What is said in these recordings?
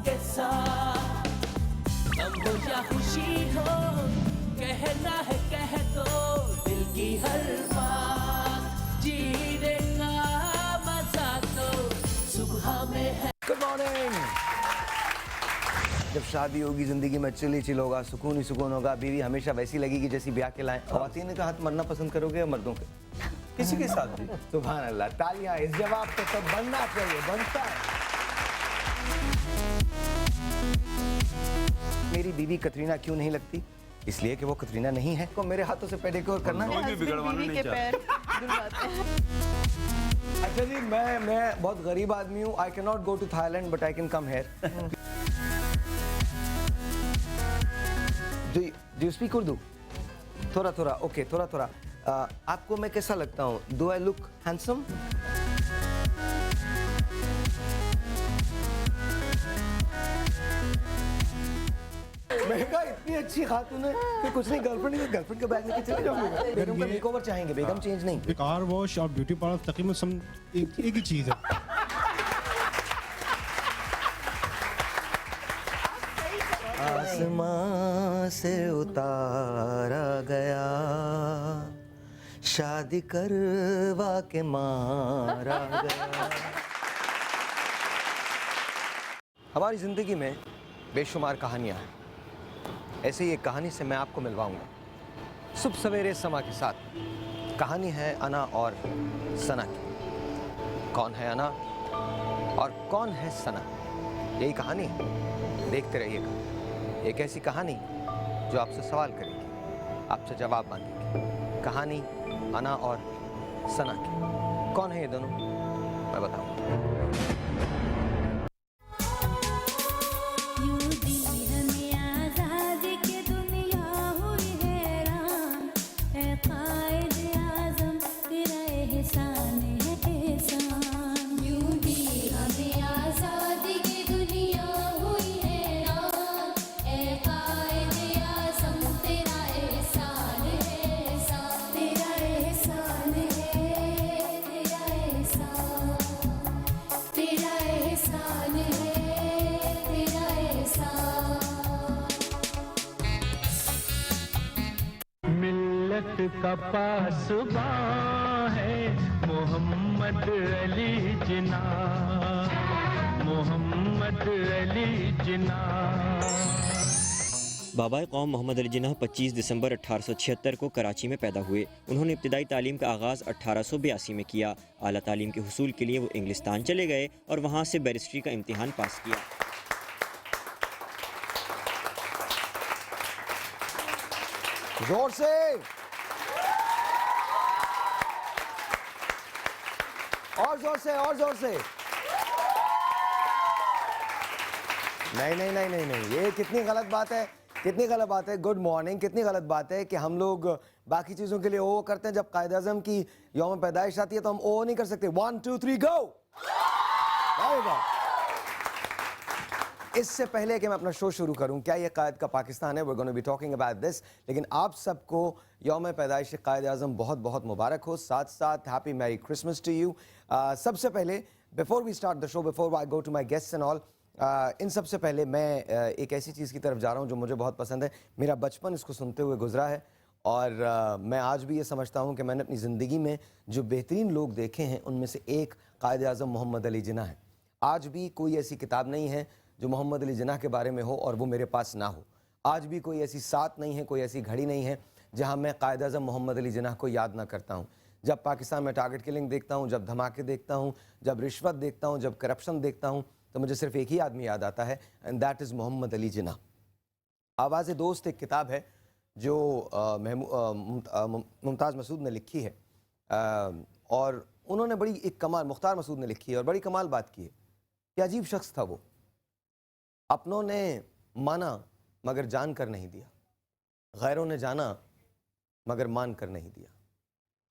के साथ, गम हो या खुशी हो, कहना है कह दो दिल की हर बात, जीने का मजा तो सुबह में है। Good morning. जब शादी होगी जिंदगी में चिल ही चिल होगा, सुकून ही सुकून होगा, बीवी हमेशा वैसी लगेगी जैसी ब्याह के लाएं। ख्वातीन का हाथ मरना पसंद करोगे या मर्दों के? किसी के साथ भी। सुभान अल्लाह, तालियां। इस जवाब पे तो बनना चाहिए, बनता है। मेरी बीवी कतरीना क्यों नहीं लगती? इसलिए कि वो कतरीना नहीं है। को मेरे हाथों से पेडिक्योर करना है। अच्छा जी, मैं बहुत गरीब आदमी हूँ। I can not go to Thailand but I can come here. Do you speak Urdu? थोड़ा थोड़ा, ओके, थोड़ा थोड़ा। आपको मैं कैसा लगता हूँ? Do I look handsome? महंगा इतनी अच्छी खातून है कि कुछ नहीं, गर्लफ्रेंड का बैग लेके चले जाऊंगा। बेगम का मेकओवर चाहेंगे, बेगम चेंज नहीं। कार वॉश और ब्यूटी पार्लर तकरीबन एक ही चीज है। आसमां से उतारा गया, शादी करवा के मारा गया। हमारी जिंदगी में बेशुमार कहानियां हैं। ऐसे ही एक कहानी से मैं आपको मिलवाऊंगा सुबह सवेरे समा के साथ। कहानी है अना और सना की। कौन है अना और कौन है सना, यही कहानी है। देखते रहिएगा। एक ऐसी कहानी जो आपसे सवाल करेगी, आपसे जवाब मांगेगी। कहानी अना और सना की। कौन है ये दोनों, मैं बताऊंगा। का पासबां है मोहम्मद अली जिन्ना, मोहम्मद अली जिन्ना। बाबा कौम मोहम्मद अली जिन्ना 25 दिसंबर 1876 को कराची में पैदा हुए। उन्होंने इब्तिदाई तालीम का आगाज़ 1882 में किया। आला तालीम के हुसूल के लिए वो इंग्लिस्तान चले गए और वहाँ से बैरिस्ट्री का इम्तिहान पास किया। जोर से और जोर से और जोर से। नहीं, ये कितनी गलत बात है, कितनी गलत बात है। Good morning. कितनी गलत बात है कि हम लोग बाकी चीजों के लिए ओ करते हैं, जब कायद आज़म की यौम पैदाइश आती है तो हम ओ नहीं कर सकते। 1 2 3 गो। इससे पहले कि मैं अपना शो शुरू करूं, क्या ये कायद का पाकिस्तान है? We're going to be talking about this। लेकिन आप सबको यौम पैदाइश कायद आज़म बहुत बहुत मुबारक हो। साथ साथ happy merry Christmas to you. सबसे पहले before we start the show, before I go to my guests and all, इन सबसे पहले मैं एक ऐसी चीज़ की तरफ जा रहा हूँ जो मुझे बहुत पसंद है। मेरा बचपन इसको सुनते हुए गुजरा है और मैं आज भी ये समझता हूँ कि मैंने अपनी ज़िंदगी में जो बेहतरीन लोग देखे हैं उनमें से एक कायद आज़म मोहम्मद अली जिन्ना है। आज भी कोई ऐसी किताब नहीं है जो मोहम्मद अली जिन्ना के बारे में हो और वो मेरे पास ना हो। आज भी कोई ऐसी साथ नहीं है, कोई ऐसी घड़ी नहीं है जहां मैं कायद आज़म मोहम्मद अली जिन्ना को याद ना करता हूं। जब पाकिस्तान में टारगेट किलिंग देखता हूं, जब धमाके देखता हूं, जब रिश्वत देखता हूं, जब करप्शन देखता हूं, तो मुझे सिर्फ एक ही आदमी याद आता है, and that is Mohammad Ali Jinnah. आवाज़ दोस्त एक किताब है जो मुमताज़ मसूद ने लिखी है और उन्होंने बड़ी एक कमाल, मुख्तार मसूद ने लिखी है और बड़ी कमाल बात की है कि अजीब शख्स था वो। अपनों ने माना मगर जान कर नहीं दिया, गैरों ने जाना मगर मान कर नहीं दिया।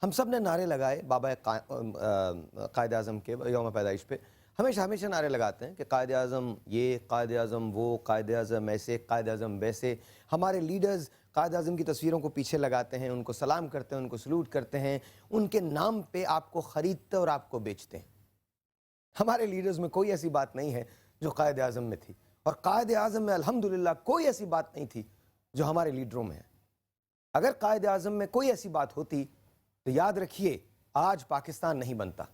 हम सब ने नारे लगाए बाबा कायद आज़म के यौम पैदाइश पे। हमेशा हमेशा नारे लगाते हैं कि कायद आज़म ये, कायद आज़म वो, कायद आज़म ऐसे, कायद आज़म वैसे। हमारे लीडर्स कायद आज़म की तस्वीरों को पीछे लगाते हैं, उनको सलाम करते हैं, उनको सलूट करते हैं, उनके नाम पे आपको ख़रीदते और आपको बेचते हैं। हमारे लीडर्स में कोई ऐसी बात नहीं है जो कायद आज़म में थी। और कायद आज़म में अल्हम्दुलिल्लाह कोई ऐसी बात नहीं थी जो हमारे लीडरों में है। अगर कायद आज़म में कोई ऐसी बात होती तो याद रखिए आज पाकिस्तान नहीं बनता,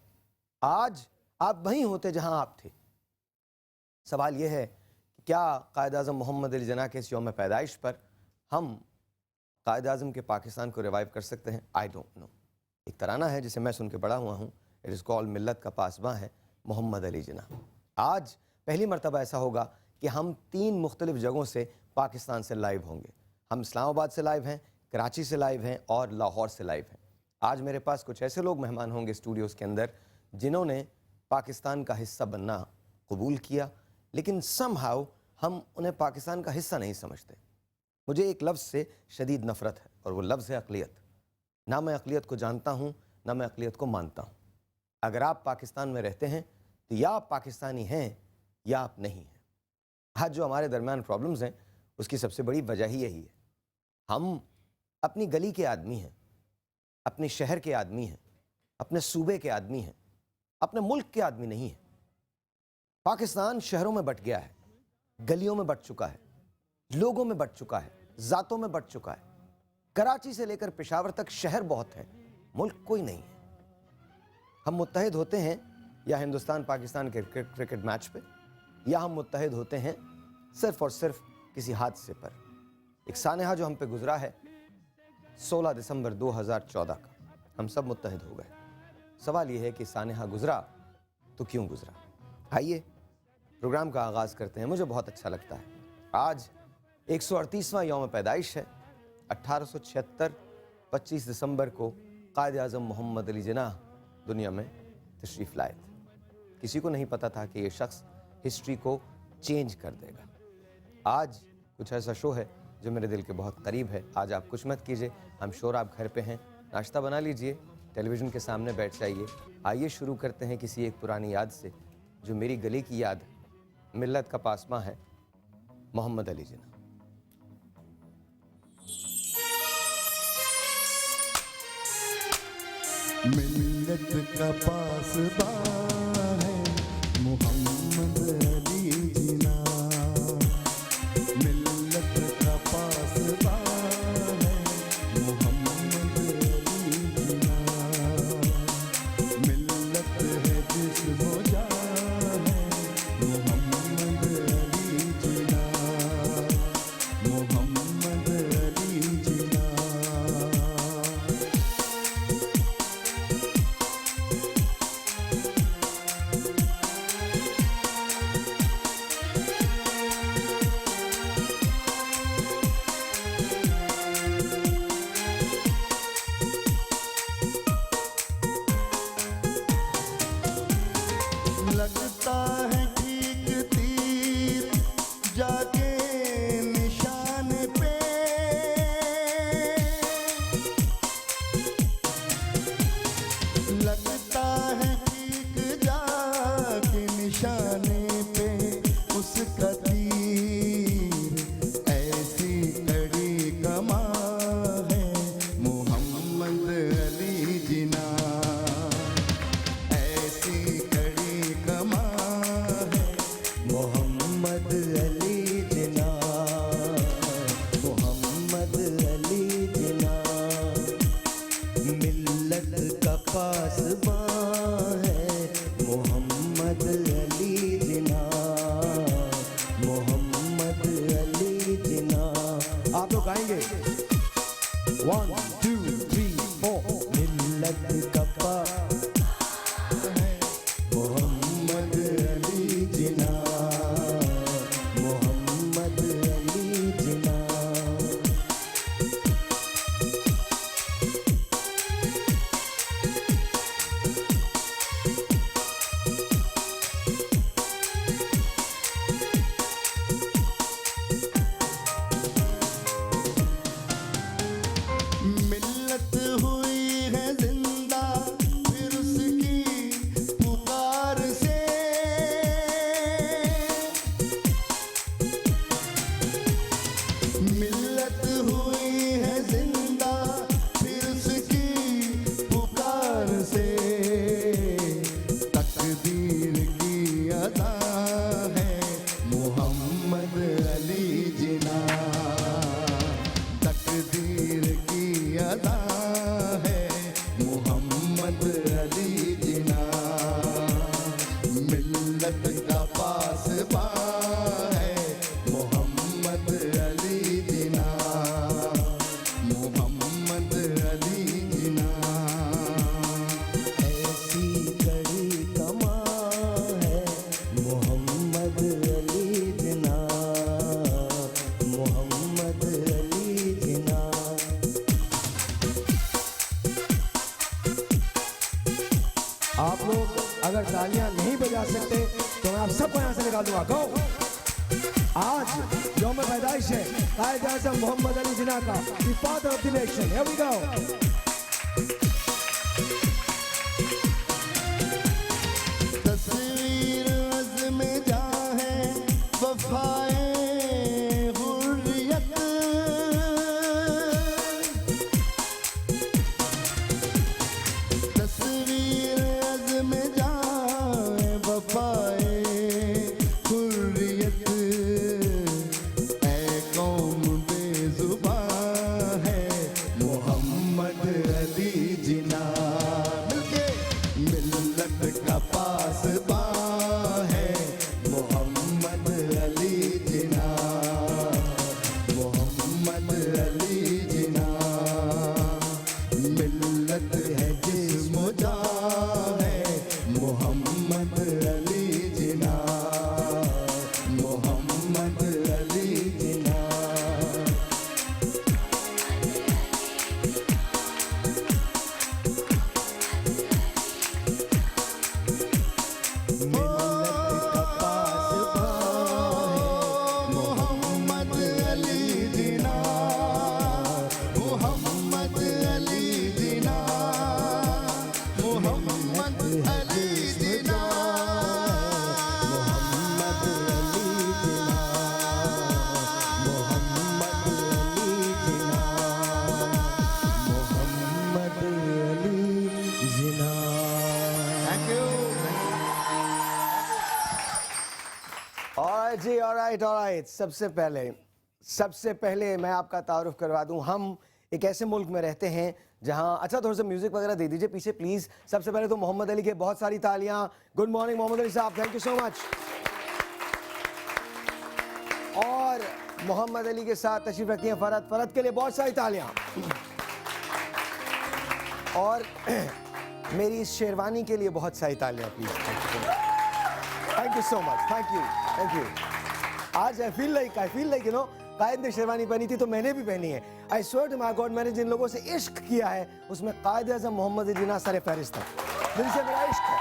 आज आप वहीं होते जहां आप थे। सवाल यह है कि क्या कायद आज़म मोहम्मद अली जिन्ना के इस यौम पैदाइश पर हम कायद आज़म के पाकिस्तान को रिवाइव कर सकते हैं? I don't know. एक तराना है जिसे मैं सुन के बड़ा हुआ हूँ, इट इज़ कॉल्ड मिल्लत का पासबां है, मोहम्मद अली जिन्ना। आज पहली मरतबा ऐसा होगा कि हम 3 मुख्तलिफ जगहों से पाकिस्तान से लाइव होंगे। हम इस्लामाबाद से लाइव हैं, कराची से लाइव हैं और लाहौर से लाइव हैं। आज मेरे पास कुछ ऐसे लोग मेहमान होंगे स्टूडियोज़ के अंदर जिन्होंने पाकिस्तान का हिस्सा बनना कबूल किया, लेकिन समहाउ हम उन्हें पाकिस्तान का हिस्सा नहीं समझते। मुझे एक लफ्ज़ से शदीद नफ़रत है और वो लफ्ज़ है अक़लियत। ना मैं अक़लियत को जानता हूँ, ना मैं अक़लियत को मानता हूँ। अगर आप पाकिस्तान में रहते हैं तो या आप पाकिस्तानी हैं या आप नहीं हैं। आज जो हमारे दरमियान प्रॉब्लम्स हैं उसकी सबसे बड़ी वजह ही यही है। हम अपनी गली के आदमी हैं, अपने शहर के आदमी हैं, अपने सूबे के आदमी हैं, अपने मुल्क के आदमी नहीं हैं। पाकिस्तान शहरों में बट गया है, गलियों में बट चुका है, लोगों में बट चुका है, ज़ातों में बट चुका है। कराची से लेकर पेशावर तक शहर बहुत है, मुल्क कोई नहीं है। हम मुत्तहिद होते हैं या हिंदुस्तान पाकिस्तान के क्रिकेट मैच पे, या हम मुत्तहिद होते हैं सिर्फ और सिर्फ किसी हादसे पर। एक सानहा जो हम पे गुजरा है 16 दिसंबर 2014 का, हम सब मुत्तहिद हो गए। सवाल यह है कि सानहा गुजरा तो क्यों गुजरा? आइए प्रोग्राम का आगाज़ करते हैं। मुझे बहुत अच्छा लगता है आज 138वां यौम पैदाइश है। 1876 25 दिसंबर को कायद आज़म मोहम्मद अली जिन्ना दुनिया में तशरीफ़ लाए थे। किसी को नहीं पता था कि ये शख्स हिस्ट्री को चेंज कर देगा। आज कुछ ऐसा शो है जो मेरे दिल के बहुत करीब है। आज आप कुछ मत कीजिए, हम शोर आप घर पे हैं, नाश्ता बना लीजिए, टेलीविज़न के सामने बैठ जाइए। आइए शुरू करते हैं किसी एक पुरानी याद से जो मेरी गली की याद है। मिल्लत का पासबां है, मोहम्मद अली जिन्ना। मिल्लत का पासबां है मोहम्मद अली जिन्ना। मिल्लत का पासबां है मोहम्मद अली जिन्ना। मिल्लत है जिस्म हो जान है मोहम्मद अली जिन्ना। मोहम्मद अली जिन्ना। लगता है ठीक तीर जाके निशान पे। लगता है ठीक जाके निशाने पे उसका तीर। ऐसी कड़ी कमान है मोहम्मद अली जिन्ना। ऐसी कड़ी कमान है मोहम्मद अली जिन्ना। मोहम्मद अली जिन्ना। मिल्लत का पासबां है मोहम्मद अली जिन्ना। मोहम्मद अली जिन्ना। आप लोग गाएंगे 1 2 3 4। मिल्लत का मोहम्मद अली जिन्ना। मोहम्मद अली जिन्ना। अली जिना मिल्लत का पासबां है मोहम्मद अली जिना मोहम्मद अली जिना ऐसी कड़ी कमां है मोहम्मद अली जिना मोहम्मद अली जिना आप लोग अगर तालियां नहीं बजा सकते तो मैं आप सबको यहां से निकाल दूंगा। गो आज यौम पैदाइश है कायद आज़म मोहम्मद अली जिन्ना का, the father of the nation. Here we go. तस्वीर अज़्म जहाँ है वफ़ाए हुर्रियत तस्वीर अज़्म जहाँ है वफ़ाए हुर्रियत ऐ कौम बेज़ुबां है मोहम्मद अली जिन्ना मिलके मिल्लत का पासबां है मोहम्मद अली जिन्ना मोहम्मद अली जिन्ना मिल्लत है जिस्म जान है Mohammad Ali Jinnah Mohammad Ali Jinnah Mohammad Ali Jinnah Mohammad Ali Jinnah Mohammad Ali Jinnah Mohammad Ali Jinnah Mohammad Ali Jinnah thank you alright जी, ऑलराइट। सबसे पहले मैं आपका तारुफ करवा दूं। हम एक ऐसे मुल्क में रहते हैं जहां, अच्छा थोड़ा सा म्यूजिक वगैरह दे दीजिए पीछे प्लीज। सबसे पहले तो मोहम्मद अली के बहुत सारी तालियां। गुड मॉर्निंग मोहम्मद अली साहब, थैंक यू सो मच। और मोहम्मद अली के साथ तशरीफ रखती हैं फरहत के लिए बहुत सारी तालियां। और मेरी इस शेरवानी के लिए बहुत सारी तालियां please. Thank you so much, thank you. आज I feel like you know, Quaid ने शेरवानी पहनी थी तो मैंने भी पहनी है। I swear to my God, मैंने जिन लोगों से इश्क किया है उसमें कायद आज़म मोहम्मद अली जिन्ना सर फहरिस्त है। दिल से मेरा इश्क है।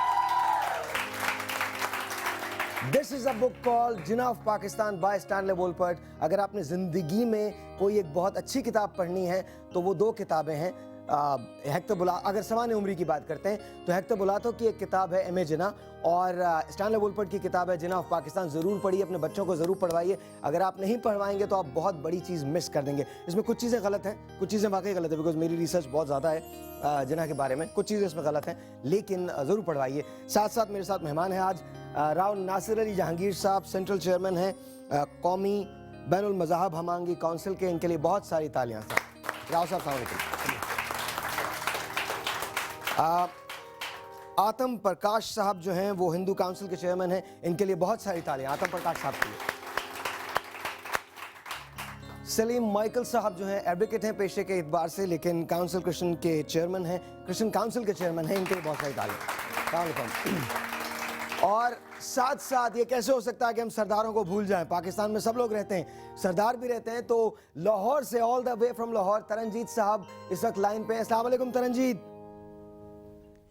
This is a book called Jinnah of Pakistan by Stanley Wolpert. अगर आपने जिंदगी में कोई एक बहुत अच्छी किताब पढ़नी है तो वो दो किताबें हैं। हेक्टर बुलातो, अगर समान उम्री की बात करते हैं तो हेक्टर बुलातो की एक किताब है एम.ए. जिन्ना, और स्टैनले वोलपर्ट की किताब है जिन्ना ऑफ पाकिस्तान। ज़रूर पढ़िए, अपने बच्चों को ज़रूर पढ़वाइए। अगर आप नहीं पढ़वाएंगे तो आप बहुत बड़ी चीज़ मिस कर देंगे। इसमें कुछ चीज़ें गलत हैं, कुछ चीज़ें वाकई गलत है, बिकॉज मेरी रिसर्च बहुत ज़्यादा है जिन्ना के बारे में। कुछ चीज़ें इसमें गलत हैं, लेकिन ज़रूर पढ़वाइए। साथ साथ मेरे साथ मेहमान हैं आज राव नासिर अली जहांगीर साहब, सेंट्रल चेयरमैन हैं कौमी बैनुल मज़ाहब हमांगी काउंसिल के। इनके लिए बहुत सारी तालियां। साहब राव साहब, अस्सलाम वालेकुम। आतम प्रकाश साहब जो हैं वो हिंदू काउंसिल के चेयरमैन हैं। इनके लिए बहुत सारी तालियां आतम प्रकाश साहब के लिए। सलीम माइकल साहब जो हैं एडवोकेट हैं पेशे के एतबार से, लेकिन काउंसिल क्रिश्चियन के चेयरमैन हैं, क्रिश्चियन काउंसिल के चेयरमैन हैं। इनके लिए बहुत सारी तालियां। अस्सलाम वालेकुम। और साथ साथ ये कैसे हो सकता है कि हम सरदारों को भूल जाएं? पाकिस्तान में सब लोग रहते हैं, सरदार भी रहते हैं। तो लाहौर से all the way from Lahore Taranjeet sahab इस वक्त लाइन पे हैं। अस्सलाम वालेकुम तरनजीत,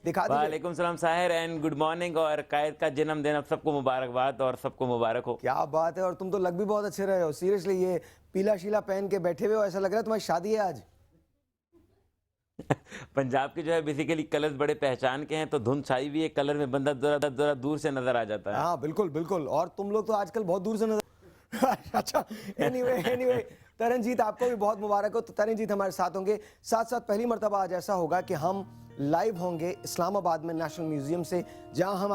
दिखा दीजिए। वालेकुम सलाम साहिर एंड गुड मॉर्निंग। और कायद का जन्मदिन आप सबको मुबारकबाद और सबको मुबारक हो। क्या बात है, और तुम तो लग भी बहुत अच्छे रहे हो। सीरियसली, ये पीला शीला पहन के बैठे हुए हो, ऐसा लग रहा है तुम्हारी शादी है आज। पंजाब के जो है बेसिकली कलर्स बड़े पहचान के हैं, तो धुंध छाई हुई है कलर में, बंदा जरा दूर से नजर आ जाता है। हाँ बिल्कुल बिल्कुल, और तुम लोग तो आजकल बहुत दूर से नजर अच्छा, एनीवे तरनजीत आपको भी बहुत मुबारक हो। तो तरनजीत हमारे साथ होंगे। साथ साथ पहली मर्तबा आज ऐसा होगा कि हम लाइव होंगे इस्लामाबाद में नेशनल म्यूजियम से, जहां हम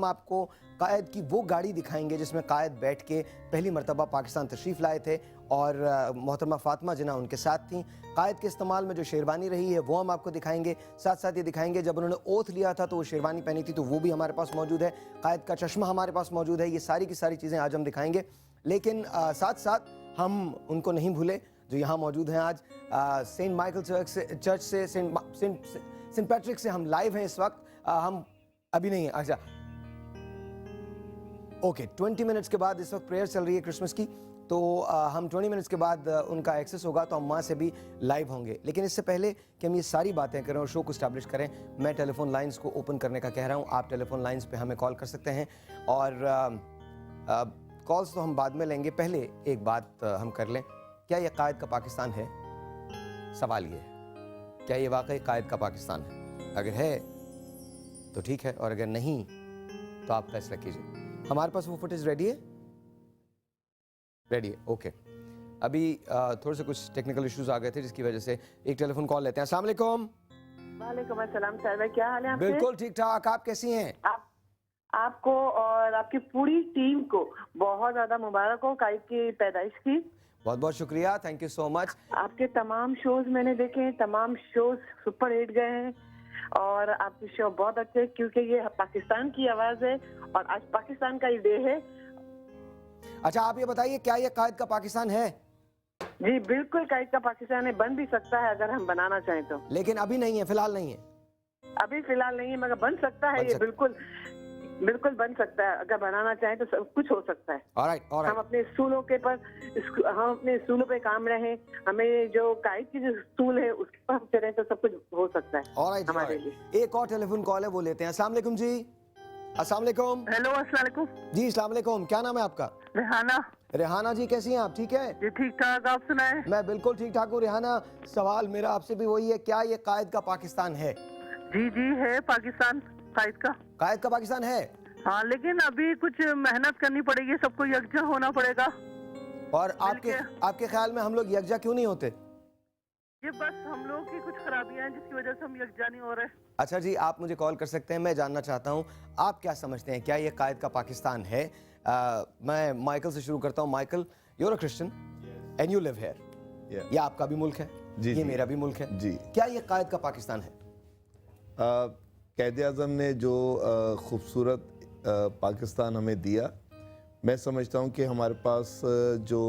आपको कायद की वो गाड़ी दिखाएंगे जिसमें कायद बैठ के पहली मर्तबा पाकिस्तान तशरीफ़ लाए थे। और मोहतरमा फातिमा जिन्ना उनके साथ थी। कायद के इस्तेमाल में जो शेरवानी रही है वो हम आपको दिखाएंगे, साथ साथ ये दिखाएंगे जब उन्होंने ओथ लिया था तो वो शेरवानी पहनी थी तो वो भी हमारे पास मौजूद है। कायद का चश्मा हमारे पास मौजूद है। ये सारी की सारी चीज़ें आज हम दिखाएंगे, लेकिन साथ साथ हम उनको नहीं भूले जो यहाँ मौजूद हैं आज। सेंट माइकल चर्च से सेंट पैट्रिक से हम लाइव हैं इस वक्त। हम अभी नहीं है, अच्छा ओके 20 मिनट्स के बाद इस वक्त प्रेयर चल रही है क्रिसमस की, तो हम 20 मिनट्स के बाद उनका एक्सेस होगा तो हम वहाँ से भी लाइव होंगे। लेकिन इससे पहले कि हम ये सारी बातें करें और शो को स्टैब्लिश करें, मैं टेलीफोन लाइंस को ओपन करने का कह रहा हूँ। आप टेलीफोन लाइंस पे हमें कॉल कर सकते हैं और कॉल्स तो हम बाद में लेंगे। पहले एक बात हम कर लें, क्या ये कायद का पाकिस्तान है? सवाल ये है, क्या ये वाकई कायद का पाकिस्तान है? अगर है तो ठीक है, और अगर नहीं तो आप फैसला कीजिए। हमारे पास वो फुटेज रेडी है? रेडी है, ओके। अभी थोड़े से कुछ टेक्निकल इश्यूज आ गए थे जिसकी वजह से एक टेलीफोन कॉल लेते हैं। अस्सलाम वालेकुम। वालेकुम अस्सलाम साहिबा, क्या हाल है आपके? बिल्कुल ठीक ठाक, आप कैसी हैं? आपको और आपकी पूरी टीम को बहुत ज्यादा मुबारक हो कायद की पैदाइश की। बहुत बहुत शुक्रिया, थैंक यू सो मच। आपके तमाम शोज मैंने देखे हैं, तमाम शोज सुपर हिट गए हैं और आपके शो बहुत अच्छे, क्योंकि ये पाकिस्तान की आवाज है और आज पाकिस्तान का ही डे है। अच्छा आप ये बताइए, क्या ये कायद का पाकिस्तान है? जी बिल्कुल कायद का पाकिस्तान है, बन भी सकता है अगर हम बनाना चाहें तो। लेकिन अभी नहीं है, फिलहाल नहीं है। अभी फिलहाल नहीं है मगर बन सकता है, ये बिल्कुल बिल्कुल बन सकता है। अगर बनाना चाहें तो सब कुछ हो सकता है। Alright, alright. हम अपने स्कूलों के पर हम अपने स्कूलों पे काम रहे, हमें जो कायद की जो स्कूल है उसके पर हम चलें तो सब कुछ हो सकता है ऑलराइट, हमारे लिए। एक और टेलीफोन कॉल है, वो लेते हैं। अस्सलाम वालेकुम जी। अस्सलाम वालेकुम। हेलो अस्सलाम वालेकुम जी अस्सलाम वालेकुम, क्या नाम है आपका? रेहाना। रेहाना जी कैसी हैं आप? ठीक है जी ठीक ठाक, आप सुनाए? मैं बिल्कुल ठीक ठाक हूँ। रेहाना, सवाल मेरा आपसे भी वही है, क्या ये कायद का पाकिस्तान है? जी जी है पाकिस्तान कायद का। कायद का पाकिस्तान है, हाँ, लेकिन अभी कुछ मेहनत करनी पड़ेगी, सबको यकजा होना पड़ेगा। और आपके ख्याल में हम लोग यकजा क्यों नहीं होते? ये बस हम लोगों की कुछ खराबियां हैं जिसकी वजह से हम यकजा नहीं हो रहे। अच्छा जी, आप मुझे कॉल कर सकते हैं। मैं जानना चाहता हूँ आप क्या समझते हैं, क्या ये कायद का पाकिस्तान है? मैं माइकल से शुरू करता हूँ। Michael, you are a Christian and you live here. ये आपका भी मुल्क है, ये मेरा भी मुल्क है जी। क्या ये कायद का पाकिस्तान है? कायद आज़म ने जो खूबसूरत पाकिस्तान हमें दिया, मैं समझता हूँ कि हमारे पास जो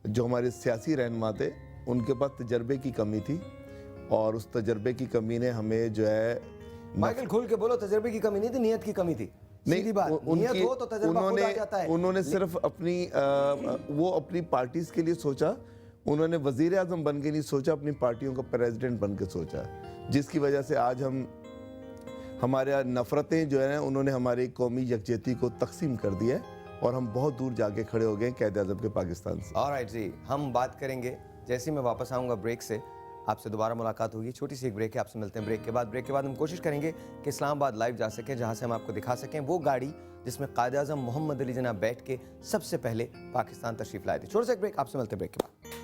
हमारे सियासी रहनुमा थे उनके पास तजर्बे की कमी थी, और उस तजर्बे की कमी ने हमें जो है। माइकल खुल के बोलो, तजर्बे की कमी नहीं थी, नियत की कमी थी। सीधी बात, नियत हो तो तजर्बा खुद आ जाता है। उन्होंने सिर्फ वो अपनी पार्टीज के लिए सोचा, उन्होंने वजीर आज़म बन के नहीं सोचा, अपनी पार्टियों का प्रेसिडेंट बन के सोचा, जिसकी वजह से आज हमारे नफ़रतें जो है उन्होंने हमारी कौमी यकजहती को तकसीम कर दिया है और हम बहुत दूर जाके खड़े हो गए कायद आज़म के पाकिस्तान से। ऑलराइट जी, हम बात करेंगे जैसे ही मैं वापस आऊँगा ब्रेक से, आपसे दोबारा मुलाकात होगी। छोटी सी एक ब्रेक है, आपसे मिलते हैं ब्रेक के बाद हम कोशिश करेंगे कि इस्लामाबाद लाइव जा सकें, जहाँ से हम आपको दिखा सकें वो गाड़ी जिसमें कायद आज़म मोहम्मद अली जिन्ना बैठ के सबसे पहले पाकिस्तान तशरीफ़ लाए थे। छोटा सा एक ब्रेक, आपसे मिलते हैं ब्रेक के बाद।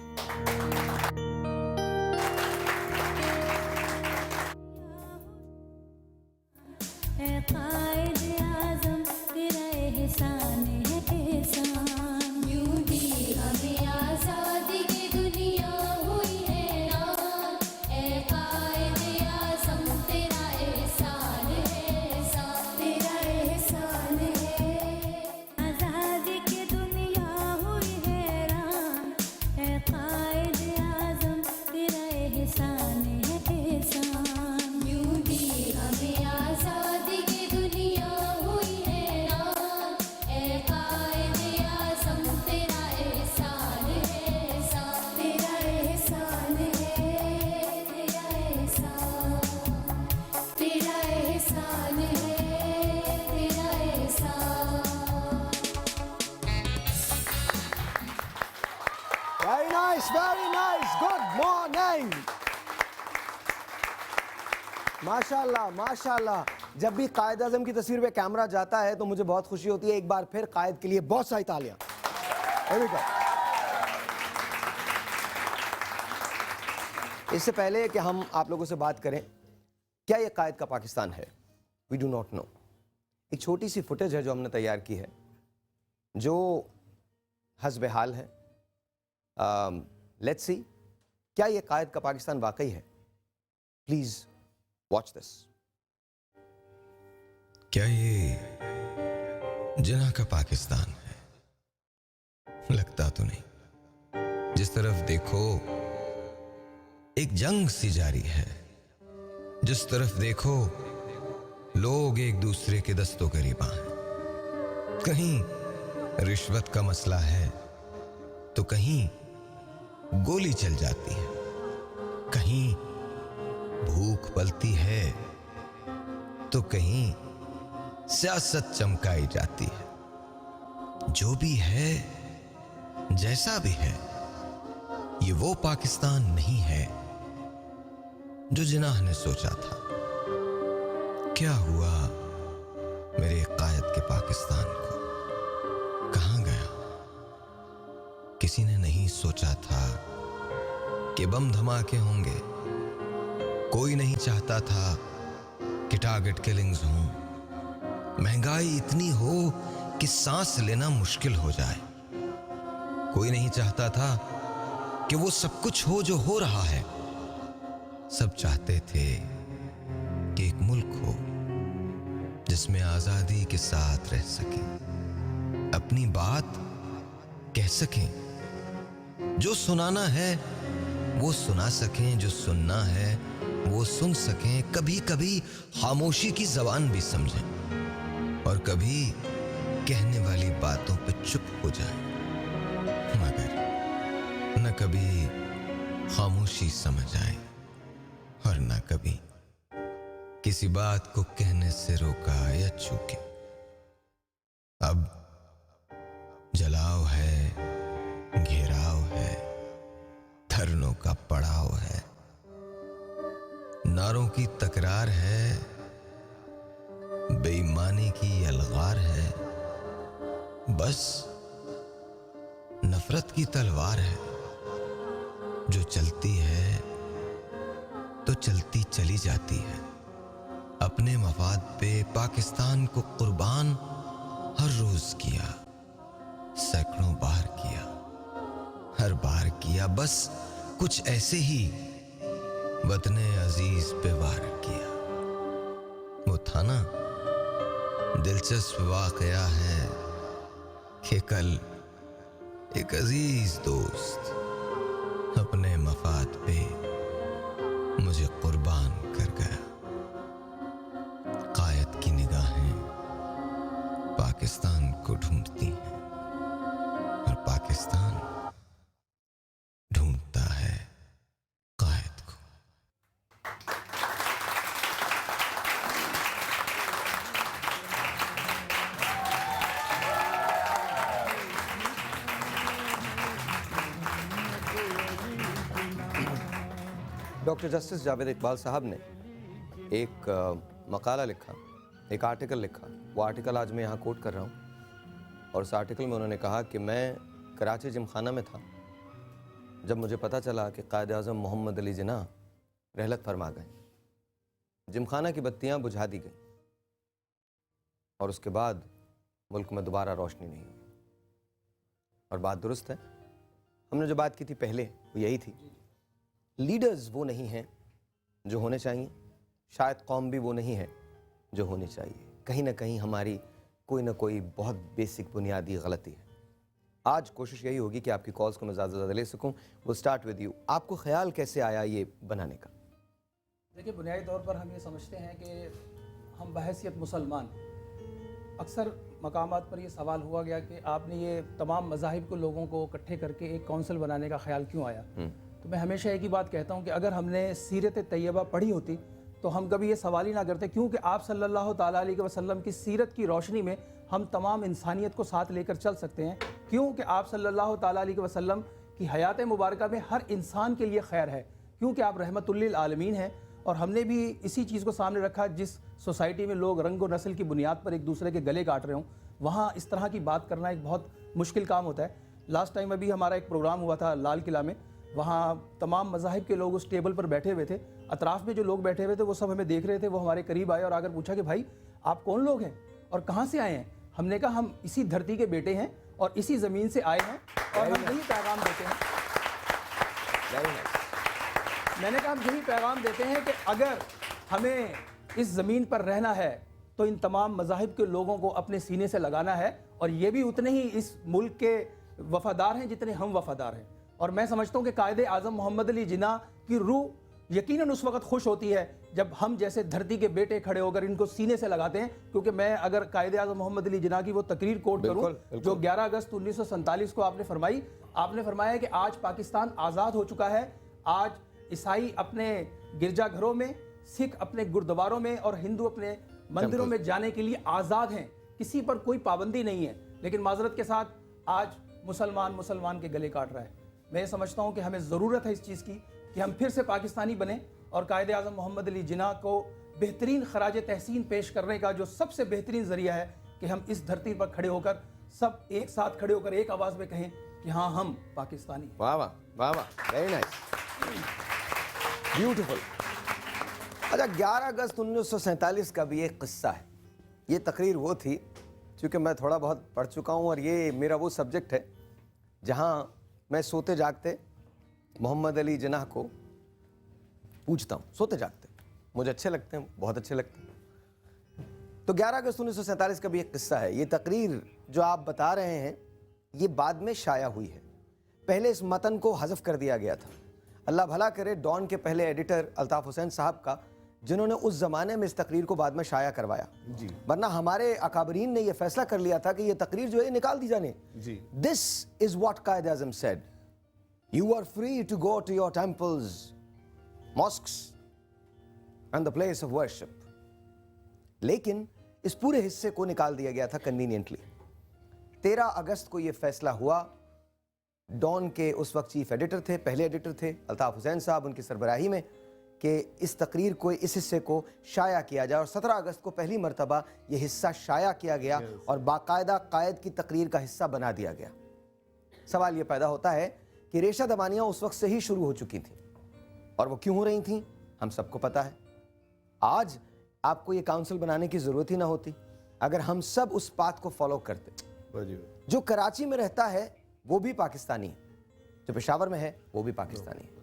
Very nice, good morning. माशाल्लाह माशाल्लाह। जब भी कायद आज़म की तस्वीर पे कैमरा जाता है तो मुझे बहुत खुशी होती है। एक बार फिर कायद के लिए बहुत सारी तालियां। इससे पहले कि हम आप लोगों से बात करें, क्या ये कायद का पाकिस्तान है? We do not know. एक छोटी सी फुटेज है जो हमने तैयार की है, जो हस्ब हाल है। लेट्स सी क्या ये कायद का पाकिस्तान वाकई है. Please watch this. क्या ये जिन्ना का पाकिस्तान है? लगता तो नहीं. जिस तरफ देखो एक जंग सी जारी है, जिस तरफ देखो लोग एक दूसरे के दस्तों करीबा हैं. कहीं रिश्वत का मसला है तो कहीं गोली चल जाती है, कहीं भूख पलती है तो कहीं सियासत चमकाई जाती है. जो भी है, जैसा भी है, ये वो पाकिस्तान नहीं है जो जिन्ना ने सोचा था. क्या हुआ मेरे कायद के पाकिस्तान को? कहां गया? किसी ने नहीं सोचा था कि बम धमाके होंगे. कोई नहीं चाहता था कि टारगेट किलिंग्स हों. महंगाई इतनी हो कि सांस लेना मुश्किल हो जाए. कोई नहीं चाहता था कि वो सब कुछ हो जो हो रहा है. सब चाहते थे कि एक मुल्क हो जिसमें आजादी के साथ रह सकें, अपनी बात कह सकें, जो सुनाना है वो सुना सकें, जो सुनना है वो सुन सकें. कभी कभी खामोशी की जबान भी समझें और कभी कहने वाली बातों पे चुप हो जाएं. मगर न कभी खामोशी समझ आए और न कभी किसी बात को कहने से रोका या चूके. अब जलाव है, घेराव है, धरनों का पड़ाव है, नारों की तकरार है, बेईमानी की अलगार है. बस नफरत की तलवार है जो चलती है तो चलती चली जाती है. अपने मफाद पे पाकिस्तान को कुर्बान हर रोज किया, सैकड़ों बार किया, हर बार किया. बस कुछ ऐसे ही वतने अजीज पे वार किया. वो था ना दिलचस्प वाकया है कि कल एक अजीज दोस्त अपने मफाद पे मुझे कुर्बान कर गया. कायद की निगाहें पाकिस्तान को ढूंढती हैं और पाकिस्तान ढूंढता है कायद को. डॉक्टर जस्टिस जावेद इकबाल साहब ने एक मकाला लिखा, एक आर्टिकल लिखा. वो आर्टिकल आज मैं यहाँ कोट कर रहा हूँ और उस आर्टिकल में उन्होंने कहा कि मैं कराची जिमखाना में था जब मुझे पता चला कि कायद आज़म मोहम्मद अली जिन्ना रहलत फरमा गए. जिमखाना की बत्तियाँ बुझा दी गई और उसके बाद मुल्क में दोबारा रोशनी नहीं हुई. और बात दुरुस्त है, हमने जो बात की थी पहले वो यही थी. लीडर्स वो नहीं हैं जो होने चाहिए, शायद कौम भी वो नहीं है जो होनी चाहिए. कहीं ना कहीं हमारी कोई ना कोई बहुत बेसिक बुनियादी गलती है. आज कोशिश यही होगी कि आपकी कॉल्स को मैं ज़्यादा से ज़्यादा ले सकूं. वो स्टार्ट विद यू. आपको ख्याल कैसे आया ये बनाने का? देखिए, बुनियादी तौर पर हम ये समझते हैं कि हम बहैसियत मुसलमान, अक्सर मकामात पर ये सवाल हुआ गया कि आपने ये तमाम मज़ाहिब को लोगों को इकट्ठे करके एक काउंसिल बनाने का ख्याल क्यों आया. तो मैं हमेशा एक ही बात कहता हूँ कि अगर हमने सीरत तैयबा पढ़ी होती तो हम कभी ये सवाल ही ना करते, क्योंकि आप सल्लल्लाहु ताला अलैहि वसल्लम की सीरत की रोशनी में हम तमाम इंसानियत को साथ लेकर चल सकते हैं. क्योंकि आप सल्लल्लाहु ताला अलैहि वसल्लम की हयात मुबारक में हर इंसान के लिए खैर है, क्योंकि आप रहमतुल लिल आलमीन हैं. और हमने भी इसी चीज़ को सामने रखा, जिस सोसाइटी में लोग रंग और नस्ल की बुनियाद पर एक दूसरे के गले काट रहे हों, वहाँ इस तरह की बात करना एक बहुत मुश्किल काम होता है. लास्ट टाइम अभी हमारा एक प्रोग्राम हुआ था लाल किला में, वहाँ तमाम मज़ाहिब के लोग उस टेबल पर बैठे हुए थे. अतराफ़ में जो लोग बैठे हुए थे वो सब हमें देख रहे थे. वो हमारे करीब आए और आकर पूछा कि भाई आप कौन लोग हैं और कहाँ से आए हैं. हमने कहा हम इसी धरती के बेटे हैं और इसी ज़मीन से आए हैं और हम यही पैगाम देते हैं वेरी नाइस। मैंने कहा हम यही पैगाम देते हैं कि अगर हमें इस ज़मीन पर रहना है तो इन तमाम मज़ाहिब के लोगों को अपने सीने से लगाना है, और ये भी उतने ही इस मुल्क के वफ़ादार हैं जितने हम वफ़ादार हैं। और मैं समझता हूँ कि कायदे आज़म मोहम्मद अली जिन्ना की रूह यकीनन उस वक्त खुश होती है जब हम जैसे धरती के बेटे खड़े होकर इनको सीने से लगाते हैं। क्योंकि मैं अगर कायदे आज़म मोहम्मद अली जिन्ना की वो तकरीर कोट करूँ जो 11 अगस्त 1947 को आपने फरमाई, आपने फरमाया कि आज पाकिस्तान आज़ाद हो चुका है, आज ईसाई अपने गिरजाघरों में, सिख अपने गुरुद्वारों में और हिंदू अपने मंदिरों में जाने के लिए आज़ाद हैं, किसी पर कोई पाबंदी नहीं है। लेकिन माजरत के साथ आज मुसलमान के गले काट रहा है। मैं ये समझता हूँ कि हमें ज़रूरत है इस चीज़ की कि हम फिर से पाकिस्तानी बने और कायदे आज़म मोहम्मद अली जिन्ना को बेहतरीन खराज तहसीन पेश करने का जो सबसे बेहतरीन ज़रिया है कि हम इस धरती पर खड़े होकर सब एक साथ खड़े होकर एक आवाज़ में कहें कि हाँ हम पाकिस्तानी। वाह वाह वाह वाह, वेरी नाइस, ब्यूटीफुल। अच्छा, 11 अगस्त 1947 का भी एक किस्सा है। ये तकरीर वो थी, क्योंकि मैं थोड़ा बहुत पढ़ चुका हूँ और ये मेरा वो सब्जेक्ट है जहाँ मैं सोते जागते मोहम्मद अली जिन्ना को पूछता हूँ, सोते जागते मुझे अच्छे लगते हैं, बहुत अच्छे लगते हैं। तो 11 अगस्त 1947 का भी एक किस्सा है। ये तकरीर जो आप बता रहे हैं ये बाद में शाया हुई है, पहले इस मतन को हज़फ कर दिया गया था। अल्लाह भला करे डॉन के पहले एडिटर अल्ताफ़ हुसैन साहब का, जिन्होंने उस ज़माने में इस तकरीर को बाद में शाया करवाया जी। वरना हमारे अकाबरीन ने यह फैसला कर लिया था कि यह तकरीर जो है निकाल दी जाने जी। This is what Quaid Azam said, you are free to go to your temples, mosques and the place of worship. लेकिन इस पूरे हिस्से को निकाल दिया गया था कन्वीनियंटली। 13 अगस्त को यह फैसला हुआ। डॉन के उस वक्त चीफ एडिटर थे, पहले एडिटर थे अल्ताफ़ हुसैन साहब, उनकी सरबराही में, कि इस तकरीर को, इस हिस्से को शाया किया जाए। और 17 अगस्त को पहली मरतबा यह हिस्सा शाया किया गया और बाकायदा कायद की तकरीर का हिस्सा बना दिया गया। सवाल यह पैदा होता है कि रेशा दबानियाँ उस वक्त से ही शुरू हो चुकी थीं, और वो क्यों हो रही थीं हम सबको पता है। आज आपको ये काउंसिल बनाने की ज़रूरत ही ना होती अगर हम सब उस बात को फॉलो करते। जो कराची में रहता है वो भी पाकिस्तानी है, जो पेशावर में है वो भी पाकिस्तानी है।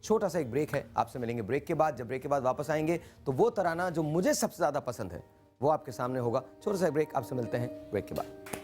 छोटा सा एक ब्रेक है, आपसे मिलेंगे ब्रेक के बाद। जब ब्रेक के बाद वापस आएंगे तो वो तराना जो मुझे सबसे ज़्यादा पसंद है वो आपके सामने होगा। छोटा सा ब्रेक, आपसे मिलते हैं ब्रेक के बाद।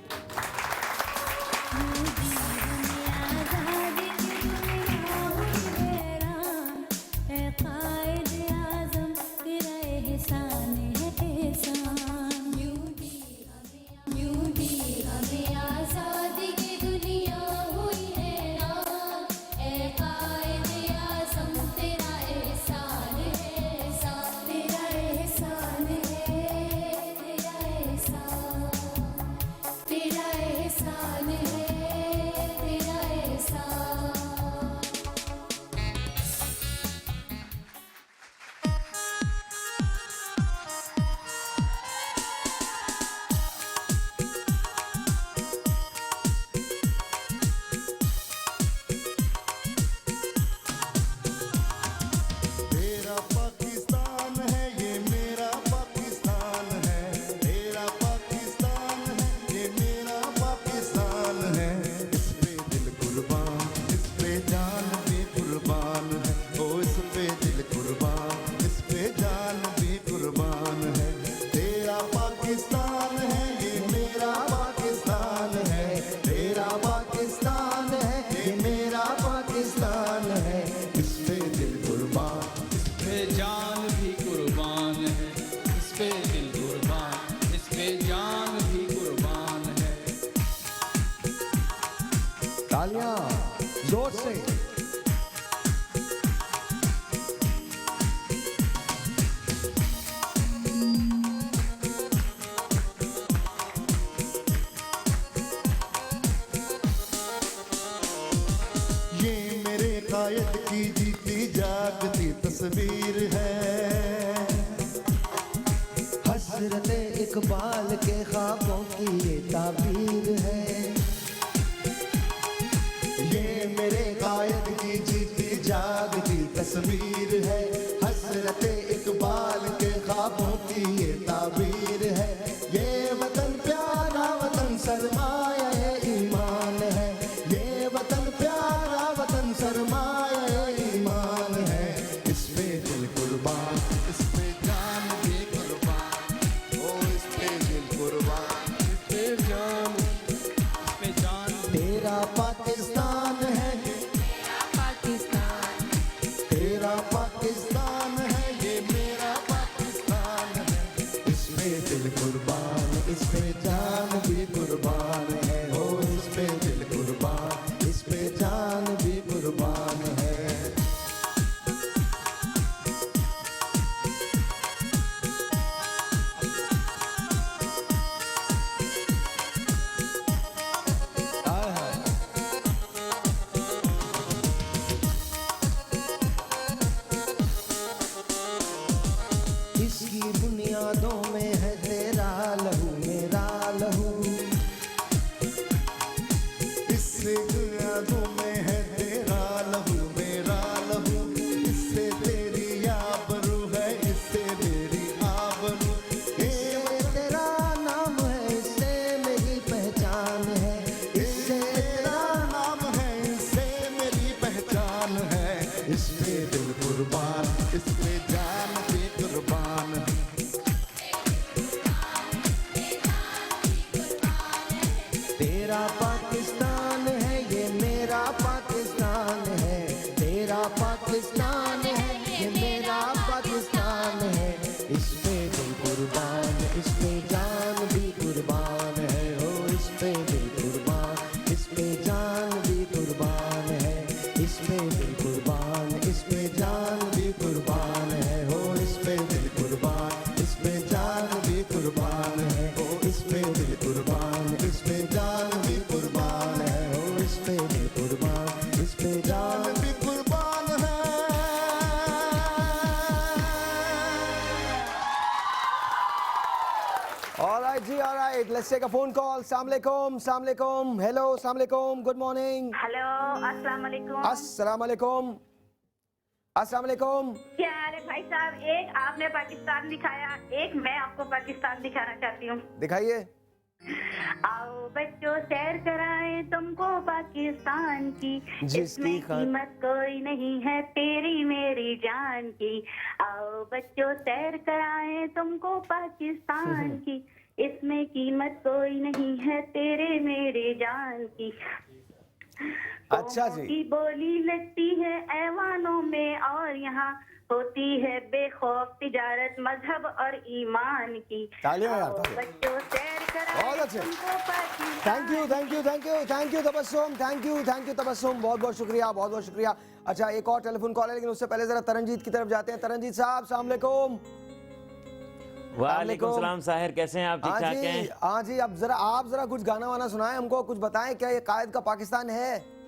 जोर से ये मेरे कायद की जीती जागती तस्वीर है, हसरत इकबाल के ख्वाबों की ये ताबीर है। ये मेरे कायद की जीती जागती तस्वीर है, हसरत इकबाल के ख्वाबों की ये ताबीर है। ये वतन प्यारा वतन सरमाया ईमान है, ये वतन प्यारा वतन सरमाया उन यादों में है तेरा लहू मेरा लहू, इससे यादों में है तेरा लहू मेरा लहू, इससे तेरी आबरू है, इससे मेरी आबरू, ये तेरा नाम है, इससे मेरी पहचान है, इससे तेरा नाम है, इससे मेरी पहचान है, इस पे दिल कुर्बान, इस पे जान भी कुर्बान है। तेरा पाकिस्तान है ये मेरा पाकिस्तान है, तेरा पाकिस्तान है ये मेरा पाकिस्तान है, इस पे दिल कुर्बान, इस पे जान भी कुर्बान है, हो इस पे दिल कुर्बान, इस पे जान भी कुर्बान है, इस पे दिल कुर्बान, इस पे जान भी कुर्बान है, हो इस पे दिल कुर्बान, इस पे जान भी कुर्बान है, हो इस पे दिल कुर्बान, इस पे जान भी कुर्बान है, हो इस पे दिल कुर्बान, इस पे जान भी कुर्बान है। All right, जी, all right. Let's take a phone call. Assalamu alaikum. Assalamu alaikum. Hello. Assalamu alaikum. Good morning. Hello अस्सलाम वालेकुम। Assalamu alaikum. Assalamu alaikum. क्या हाल है भाई साहब? एक आपने पाकिस्तान दिखाया, एक मैं आपको पाकिस्तान दिखाना चाहती हूँ। दिखाइए। आओ बच्चों सैर कराएं तुमको पाकिस्तान की, इसमें कीमत कोई नहीं है तेरी मेरी जान की। आओ बच्चों सैर कराएं तुमको पाकिस्तान की, इसमें कीमत कोई नहीं है तेरे मेरे जान की। अच्छा जी। की बोली लगती है ऐवानों में और यहाँ होती है बेखौफ तिजारत मजहब और ईमान की। तालियां यार, आओ तालियां। बच्चों सैर कराएं बहुत अच्छे। तुमको Pakistan. Thank you thank you thank you thank you Tabassum, thank you Tabassum, बहुत बहुत शुक्रिया, बहुत बहुत शुक्रिया। अच्छा, एक और टेलीफोन कॉल है, लेकिन उससे पहले जरा तरनजीत की तरफ जाते हैं। तरनजीत साहब, अस्सलाम वालेकुम। वालेकुम सलाम साहिर, कैसे हैं आप? ठीक ठाक हैं? हाँ जी, अब आप जरा कुछ गाना वाना सुनाएं हमको, कुछ बताएं, क्या ये कायद का पाकिस्तान है?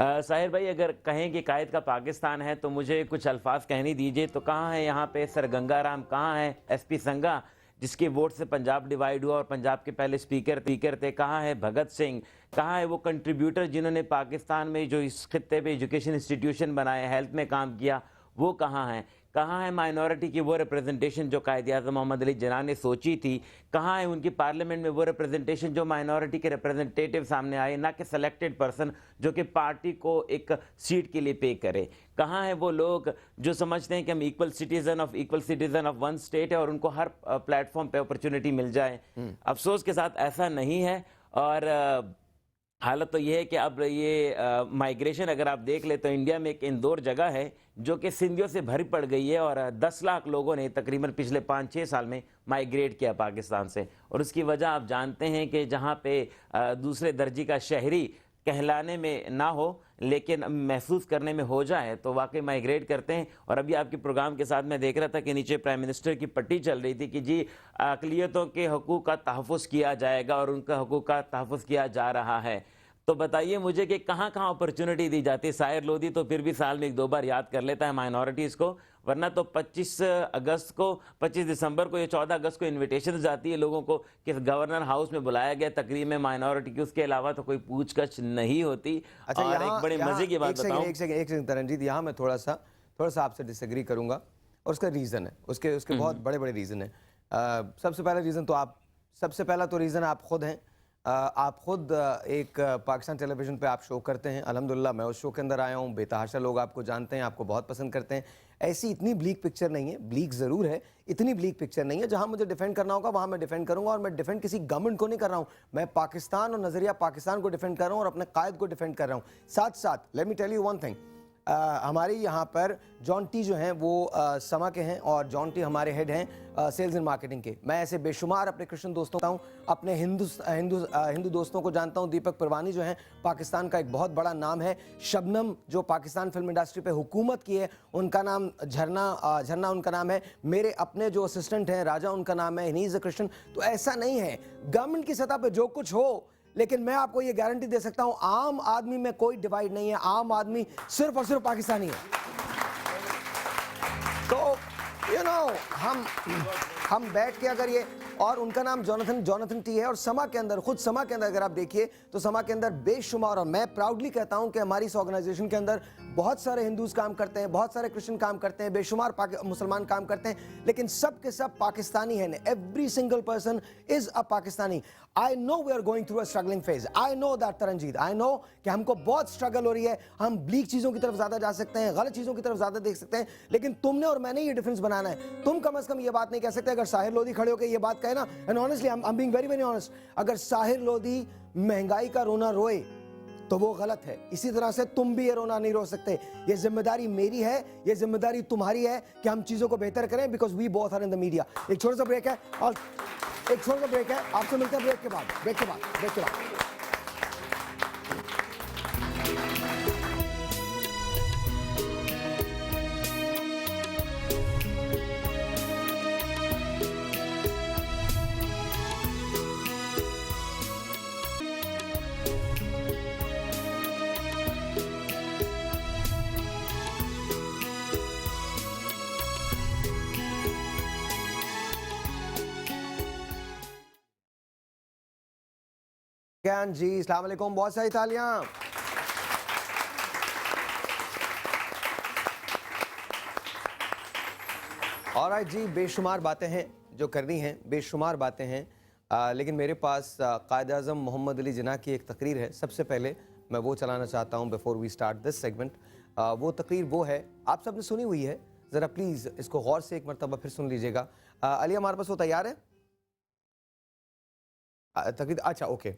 साहिर भाई, अगर कहें कि कायद का पाकिस्तान है तो मुझे कुछ अल्फाज कहने दीजिए। तो कहाँ है यहाँ पे सर गंगाराम, कहाँ है एसपी संगा जिसके वोट से पंजाब डिवाइड हुआ और पंजाब के पहले स्पीकर थे? कहाँ है भगत सिंह? कहाँ है वो कंट्रीब्यूटर जिन्होंने पाकिस्तान में जो इस खित्ते पे एजुकेशन इंस्टीट्यूशन बनाए, हेल्थ में काम किया, वो कहाँ है? कहाँ है माइनॉरिटी की वो रिप्रेजेंटेशन जो कायद-ए-आज़म मोहम्मद अली जिन्ना ने सोची थी? कहाँ है उनकी पार्लियामेंट में वो रिप्रेजेंटेशन जो माइनॉरिटी के रिप्रेजेंटेटिव सामने आए, ना कि सेलेक्टेड पर्सन जो कि पार्टी को एक सीट के लिए पे करे? कहाँ है वो लोग जो समझते हैं कि हम equal citizen of one state है और उनको हर प्लेटफॉर्म पे अपॉर्चुनिटी मिल जाए? अफसोस के साथ ऐसा नहीं है। और हालत तो ये है कि अब ये माइग्रेशन अगर आप देख ले तो इंडिया में एक इंदौर जगह है जो कि सिंधियों से भरी पड़ गई है और 10 लाख लोगों ने तकरीबन पिछले 5-6 साल में माइग्रेट किया पाकिस्तान से। और उसकी वजह आप जानते हैं कि जहाँ पे दूसरे दर्जे का शहरी कहलाने में ना हो लेकिन महसूस करने में हो जाए तो वाकई माइग्रेट करते हैं। और अभी आपके प्रोग्राम के साथ मैं देख रहा था कि नीचे प्राइम मिनिस्टर की पट्टी चल रही थी कि जी अक़लियतों के हकूक़ का तहफ़्फ़ुज़ किया जाएगा और उनका हकूक़ का तहफ़्फ़ुज़ किया जा रहा है। तो बताइए मुझे कि कहाँ कहाँ अपॉर्चुनिटी दी जाती है? साहिर लोधी तो फिर भी साल में 1-2 बार याद कर लेता है माइनॉरिटीज़ को, वरना तो 25 दिसंबर को या 14 अगस्त को इन्विटेशन जाती है लोगों को कि गवर्नर हाउस में बुलाया गया तकरीब में माइनॉरिटी की, उसके अलावा तो कोई पूछताछ नहीं होती। अच्छा, और एक बड़े मजे की बात बताऊं, एक सेकंड तरनजीत, यहाँ मैं थोड़ा सा आपसे डिसएग्री करूंगा और उसका रीज़न है, उसके बहुत बड़े बड़े रीज़न है। सबसे पहला रीज़न आप खुद हैं। आप खुद एक पाकिस्तान टेलीविज़न पे आप शो करते हैं, अल्हम्दुलिल्लाह मैं उस शो के अंदर आया हूँ, बेतहाशा लोग आपको जानते हैं, आपको बहुत पसंद करते हैं। ऐसी इतनी ब्लीक पिक्चर नहीं है, ब्लीक ज़रूर है, इतनी ब्लीक पिक्चर नहीं है। जहाँ मुझे डिफेंड करना होगा वहाँ मैं डिफेंड करूँगा, और मैं डिफेंड किसी गवर्नमेंट को नहीं कर रहा हूँ, मैं पाकिस्तान और नज़रिया पाकिस्तान को डिफेंड कर रहा हूँ और अपने कायद को डिफेंड कर रहा हूँ। साथ साथ let me tell you one thing, हमारे यहाँ पर जॉन टी जो हैं वो समा के हैं और जॉन टी हमारे हेड हैं सेल्स एंड मार्केटिंग के। मैं ऐसे बेशुमार अपने क्रिश्चियन दोस्तों हूँ, अपने हिंदू दोस्तों को जानता हूँ। दीपक परवानी जो हैं पाकिस्तान का एक बहुत बड़ा नाम है। शबनम जो पाकिस्तान फिल्म इंडस्ट्री पे हुकूमत की है, उनका नाम झरना उनका नाम है। मेरे अपने जो असिस्टेंट हैं राजा, उनका नाम है, ही इज़ अ क्रिश्चियन। तो ऐसा नहीं है गवर्नमेंट की सतह पे जो कुछ हो, लेकिन मैं आपको ये गारंटी दे सकता हूं आम आदमी में कोई डिवाइड नहीं है। आम आदमी सिर्फ और सिर्फ पाकिस्तानी है। तो You know, हम बैठ के अगर ये, और उनका नाम जोनाथन टी है, और समा के अंदर, खुद समा के अंदर अगर आप देखिए तो समा के अंदर बेशुमार, और मैं प्राउडली कहता हूं कि हमारी इस ऑर्गेनाइजेशन के अंदर बहुत सारे हिंदूज काम करते हैं, बहुत सारे क्रिश्चियन काम करते हैं, बेशुमार मुसलमान काम करते हैं, लेकिन सब के सब पाकिस्तानी हैं. Every single person is a Pakistani. I know we are going through a struggling phase. I know that Taranjeet, I know कि हमको बहुत स्ट्रगल हो रही है. हम ब्लीक चीजों की तरफ ज्यादा जा सकते हैं, गलत चीजों की तरफ ज्यादा देख सकते हैं, लेकिन तुमने और मैंने ये डिफरेंस बनाना है. तुम कम से कम ये बात नहीं कह सकते, अगर साहिर लोधी खड़े होकर ये बात कहे ना, and honestly I am being very very honest, अगर साहिर लोधी महंगाई का रोना रोए तो वो गलत है. इसी तरह से तुम भी ये रोना नहीं रो सकते. ये जिम्मेदारी मेरी है, ये जिम्मेदारी तुम्हारी है कि हम चीजों को बेहतर करें, because we both are in the media. एक छोटा सा ब्रेक है, और एक छोटा सा ब्रेक है, आपसे मिलते हैं ब्रेक के बाद. ज्ञान जी, अस्सलाम वालेकुम, बहुत सारी तालियां. ऑलराइट जी, बेशुमार बातें हैं जो करनी हैं, बेशुमार बातें हैं, लेकिन मेरे पास कायद आज़म मोहम्मद अली जिन्ना की एक तकरीर है. सबसे पहले मैं वो चलाना चाहता हूँ before we start this segment. वो तकरीर वो है, आप सबने सुनी हुई है, ज़रा प्लीज़ इसको गौर से एक मरतबा फिर सुन लीजिएगा. अली हमारे पास वो तैयार है तकरीर? अच्छा, okay.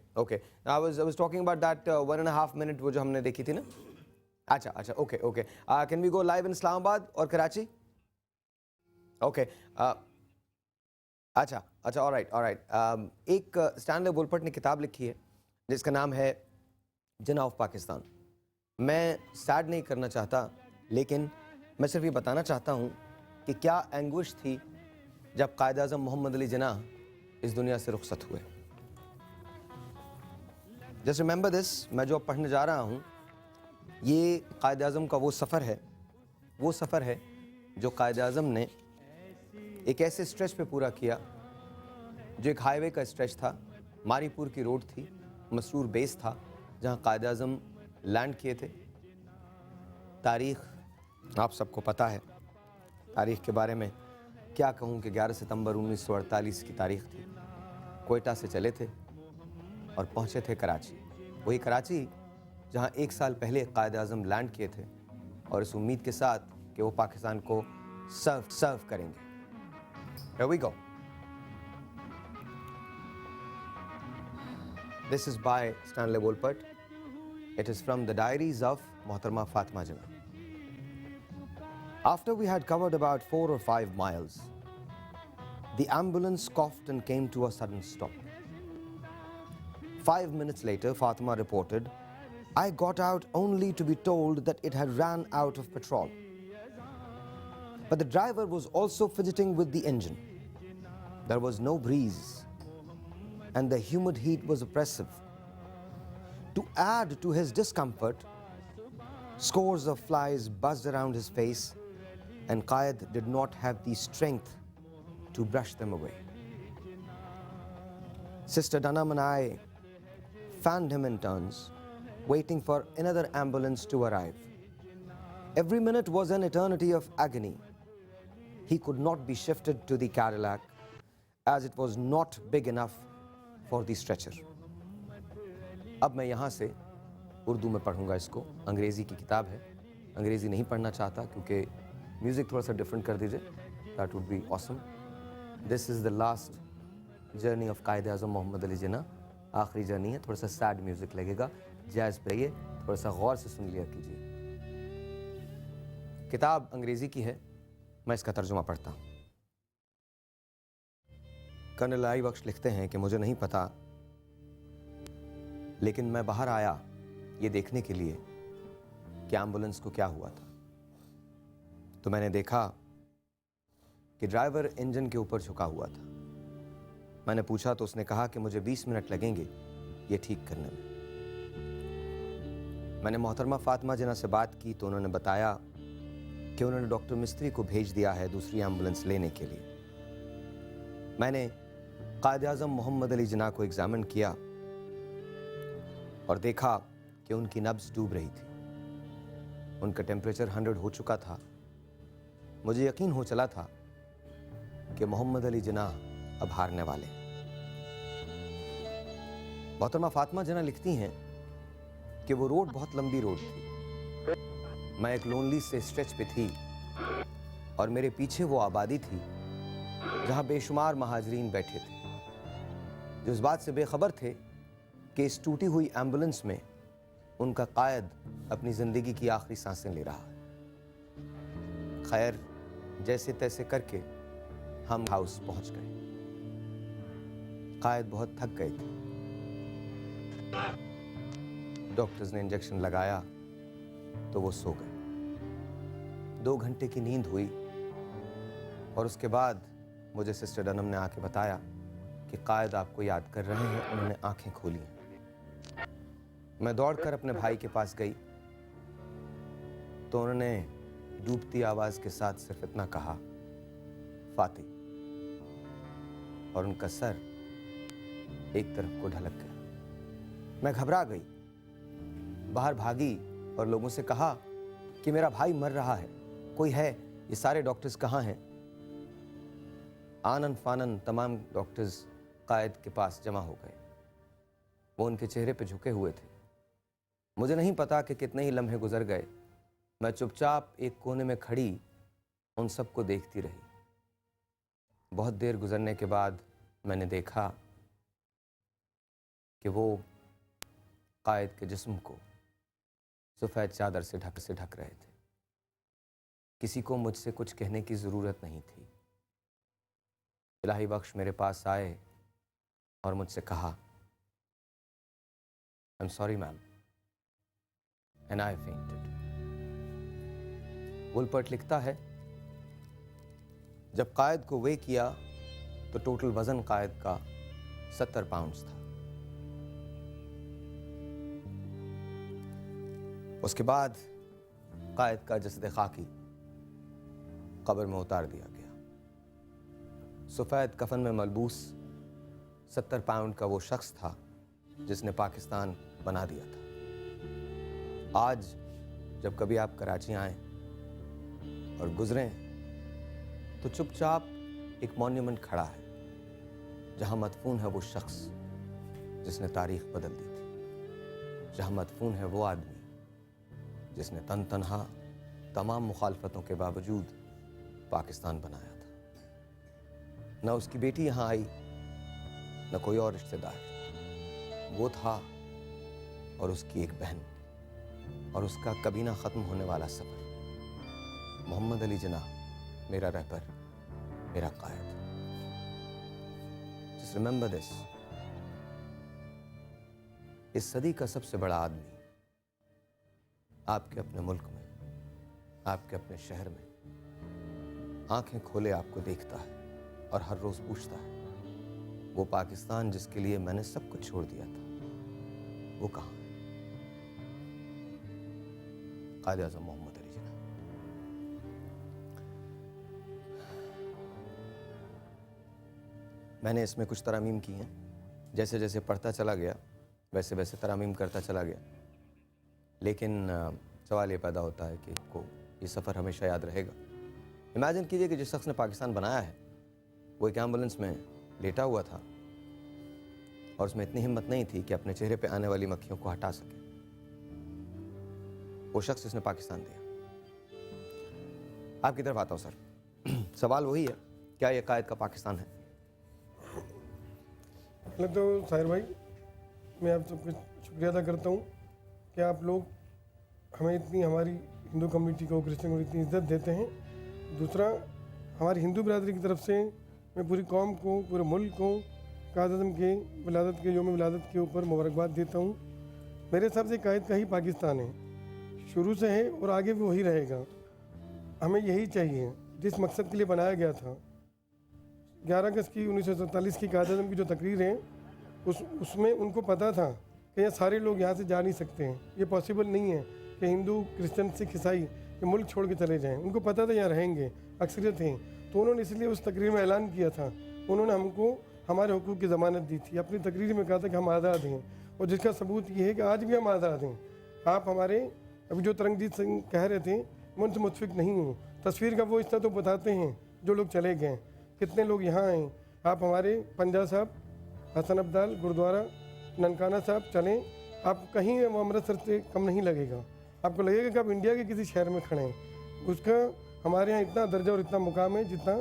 I was talking about that 1.5 minute वो जो हमने देखी थी ना. अच्छा, okay. Can we go live in Islamabad और कराची? ओके. अच्छा, ऑलराइट. एक स्टैनले वुलपर्ट ने किताब लिखी है जिसका नाम है जिन्ना ऑफ पाकिस्तान. मैं सैड नहीं करना चाहता, लेकिन मैं सिर्फ ये बताना चाहता हूँ कि क्या एंग्विश थी जब कायद आज़म मोहम्मद अली जिन्ना इस दुनिया से रुखसत हुए. जस्ट रिमेंबर दिस, मैं जो पढ़ने जा रहा हूँ ये कायद आज़म का वो सफ़र है जो कायद आज़म ने एक ऐसे स्ट्रेच पे पूरा किया जो एक हाईवे का स्ट्रेच था. मारीपुर की रोड थी, मसरूर बेस था जहाँ कायद आज़म लैंड किए थे. तारीख़ आप सबको पता है, तारीख़ के बारे में क्या कहूँ कि 11 सितंबर 1948 की तारीख़ थी. कोयटा से चले थे और पहुँचे थे कराची. वही कराची जहाँ 1 साल पहले कायद आज़म लैंड किए थे, और इस उम्मीद के साथ कि वो पाकिस्तान को सर्व करेंगे. Here we go. This is by Stanley Wolpert. It is from the diaries of Mohtharma Fatima Jinnah. After we had covered about 4 or 5 miles, the ambulance coughed and came to a sudden stop. 5 minutes later, Fatima reported, "I got out only to be told that it had ran out of petrol." But the driver was also fidgeting with the engine. There was no breeze, and the humid heat was oppressive. To add to his discomfort, scores of flies buzzed around his face, and Qaid did not have the strength to brush them away. Sister Danam and I fanned him in turns, waiting for another ambulance to arrive. Every minute was an eternity of agony. He could not be shifted to the Cadillac as it was not big enough for the stretcher. अब मैं यहाँ से उर्दू में पढ़ूँगा इसको. अंग्रेज़ी की किताब है, अंग्रेज़ी नहीं पढ़ना चाहता क्योंकि म्यूज़िक थोड़ा सा डिफरेंट कर दीजिए. That would be awesome. This is the last journey of Quaid Azam Mohammad Ali Jinnah. आखिरी जर्नी है. थोड़ा सा सैड म्यूज़िक लगेगा, जैज़ पे थोड़ा सा गौर से सुन लिया कीजिए. किताब अंग्रेज़ी की है, मैं इसका तर्जुमा पढ़ता हूँ. कर्नल आई बख्श लिखते हैं कि मुझे नहीं पता, लेकिन मैं बाहर आया ये देखने के लिए कि एम्बुलेंस को क्या हुआ था. तो मैंने देखा कि ड्राइवर इंजन के ऊपर झुका हुआ था. मैंने पूछा तो उसने कहा कि मुझे 20 मिनट लगेंगे ये ठीक करने में. मैंने मोहतरमा फातिमा जिन्ना से बात की तो उन्होंने बताया कि उन्होंने डॉक्टर मिस्त्री को भेज दिया है दूसरी एम्बुलेंस लेने के लिए। मैंने कायद-ए-आज़म मोहम्मद अली जिन्ना को एग्जामिन किया और देखा कि उनकी नब्ज़ डूब रही थी, उनका टेम्परेचर 100 हो चुका था। मुझे यकीन हो चला था कि मोहम्मद अली जिन्ना अब हारने वाले। मोहतरमा फातिमा जिन्ना लिखती हैं कि वो रोड बहुत लंबी रोड थी, मैं एक लोनली से स्ट्रेच पे थी और मेरे पीछे वो आबादी थी जहां बेशुमार महाजरीन बैठे थे जो इस बात से बेखबर थे कि इस टूटी हुई एम्बुलेंस में उनका कायद अपनी ज़िंदगी की आखिरी सांसें ले रहा है। खैर, जैसे तैसे करके हम हाउस पहुंच गए। कायद बहुत थक गए थे। डॉक्टर्स ने इंजेक्शन लगाया तो वो सो गए। 2 घंटे की नींद हुई और उसके बाद मुझे सिस्टर डनम ने आके बताया कि कायद आपको याद कर रहे हैं, उन्होंने आंखें खोली हैं। मैं दौड़कर अपने भाई के पास गई तो उन्होंने डूबती आवाज के साथ सिर्फ इतना कहा, फाती, और उनका सर एक तरफ को ढलक गया। मैं घबरा गई, बाहर भागी और लोगों से कहा कि मेरा भाई मर रहा है, कोई है? ये सारे डॉक्टर्स कहाँ हैं? आनन फानन तमाम डॉक्टर्स कायद के पास जमा हो गए। वो उनके चेहरे पे झुके हुए थे। मुझे नहीं पता कि कितने ही लम्हे गुजर गए। मैं चुपचाप एक कोने में खड़ी उन सबको देखती रही। बहुत देर गुजरने के बाद मैंने देखा कि वो कायद के जिस्म को सफ़ेद चादर से ढक रहे थे। किसी को मुझसे कुछ कहने की ज़रूरत नहीं थी। इलाही बख्श मेरे पास आए और मुझसे कहा, I am sorry ma'am, and I fainted. Wolpert लिखता है, जब कायद को वे किया तो टोटल वजन कायद का 70 पाउंड्स था। उसके बाद कायद का जसद खाकी कब्र में उतार दिया गया। सफ़ेद कफन में मलबूस 70 पाउंड का वो शख्स था जिसने पाकिस्तान बना दिया था। आज जब कभी आप कराची आएं और गुजरें तो चुपचाप एक मॉन्यूमेंट खड़ा है जहां मदफून है वो शख्स जिसने तारीख बदल दी थी, जहां मदफून है वो आदमी जिसने तन तनहा तमाम मुखालफतों के बावजूद पाकिस्तान बनाया था। न उसकी बेटी यहाँ आई, न कोई और रिश्तेदार। वो था और उसकी एक बहन और उसका कभी ना ख़त्म होने वाला सफ़र। मोहम्मद अली जिन्ना, मेरा रहबर, मेरा कायद। जस्ट रिमेंबर दिस, इस सदी का सबसे बड़ा आदमी आपके अपने मुल्क में, आपके अपने शहर में आंखें खोले आपको देखता है और हर रोज पूछता है, वो पाकिस्तान जिसके लिए मैंने सब कुछ छोड़ दिया था, वो कहाँ है? कायद-ए-आज़म मोहम्मद अली जिन्ना। मैंने इसमें कुछ तरामीम की हैं। जैसे जैसे पढ़ता चला गया वैसे वैसे तरामीम करता चला गया। लेकिन सवाल ये पैदा होता है कि को ये सफ़र हमेशा याद रहेगा। इमेजिन कीजिए कि जिस शख्स ने पाकिस्तान बनाया है वो एक एम्बुलेंस में लेटा हुआ था और उसमें इतनी हिम्मत नहीं थी कि अपने चेहरे पे आने वाली मक्खियों को हटा सके। वो शख्स जिसने पाकिस्तान दिया। आपकी तरफ आता हूँ सर। सवाल वही है, क्या ये कायद का पाकिस्तान है? पहले तो साहिर भाई, मैं आप सबका शुक्रिया अदा करता हूँ कि आप लोग हमें इतनी, हमारी हिंदू कम्युनिटी को, क्रिश्चियन को इतनी इज्जत देते हैं। दूसरा, हमारी हिंदू बरादरी की तरफ से मैं पूरी कौम को, पूरे मुल्क को कायद-ए-आज़म के विलादत के, योम विलादत के ऊपर मुबारकबाद देता हूँ। मेरे हिसाब से कायद का ही पाकिस्तान है, शुरू से है और आगे भी वही रहेगा। हमें यही चाहिए जिस मकसद के लिए बनाया गया था। 11 अगस्त की 1947 की कायद-ए-आज़म की जो तकरीर है उसमें उनको पता था कि ये सारे लोग यहाँ से जा नहीं सकते हैं, ये पॉसिबल नहीं है कि हिंदू, क्रिश्चियन, सिख, ईसाई कि मुल्क छोड़ के चले जाएं। उनको पता था यहाँ रहेंगे, अक्सरियत हैं, तो उन्होंने इसलिए उस तकरीर में ऐलान किया था, उन्होंने हमको हमारे हुकूक की ज़मानत दी थी। अपनी तकरीर में कहा था कि हम आज़ाद हैं, और जिसका सबूत ये है कि आज भी हम आज़ाद हैं। आप हमारे अभी जो तरंगजीत सिंह कह रहे थे, मैं उनसे मुतफिक नहीं हूँ। तस्वीर का वो हिस्सा तो बताते हैं जो लोग चले गए, कितने लोग यहाँ आए। आप हमारे पंजा साहब, हसन अब्दाल, गुरुद्वारा ननकाना साहब चलें, आप कहीं वो अमृतसर से कम नहीं लगेगा। आपको लगेगा कि आप इंडिया के किसी शहर में खड़े हैं। उसका हमारे यहाँ इतना दर्जा और इतना मुकाम है जितना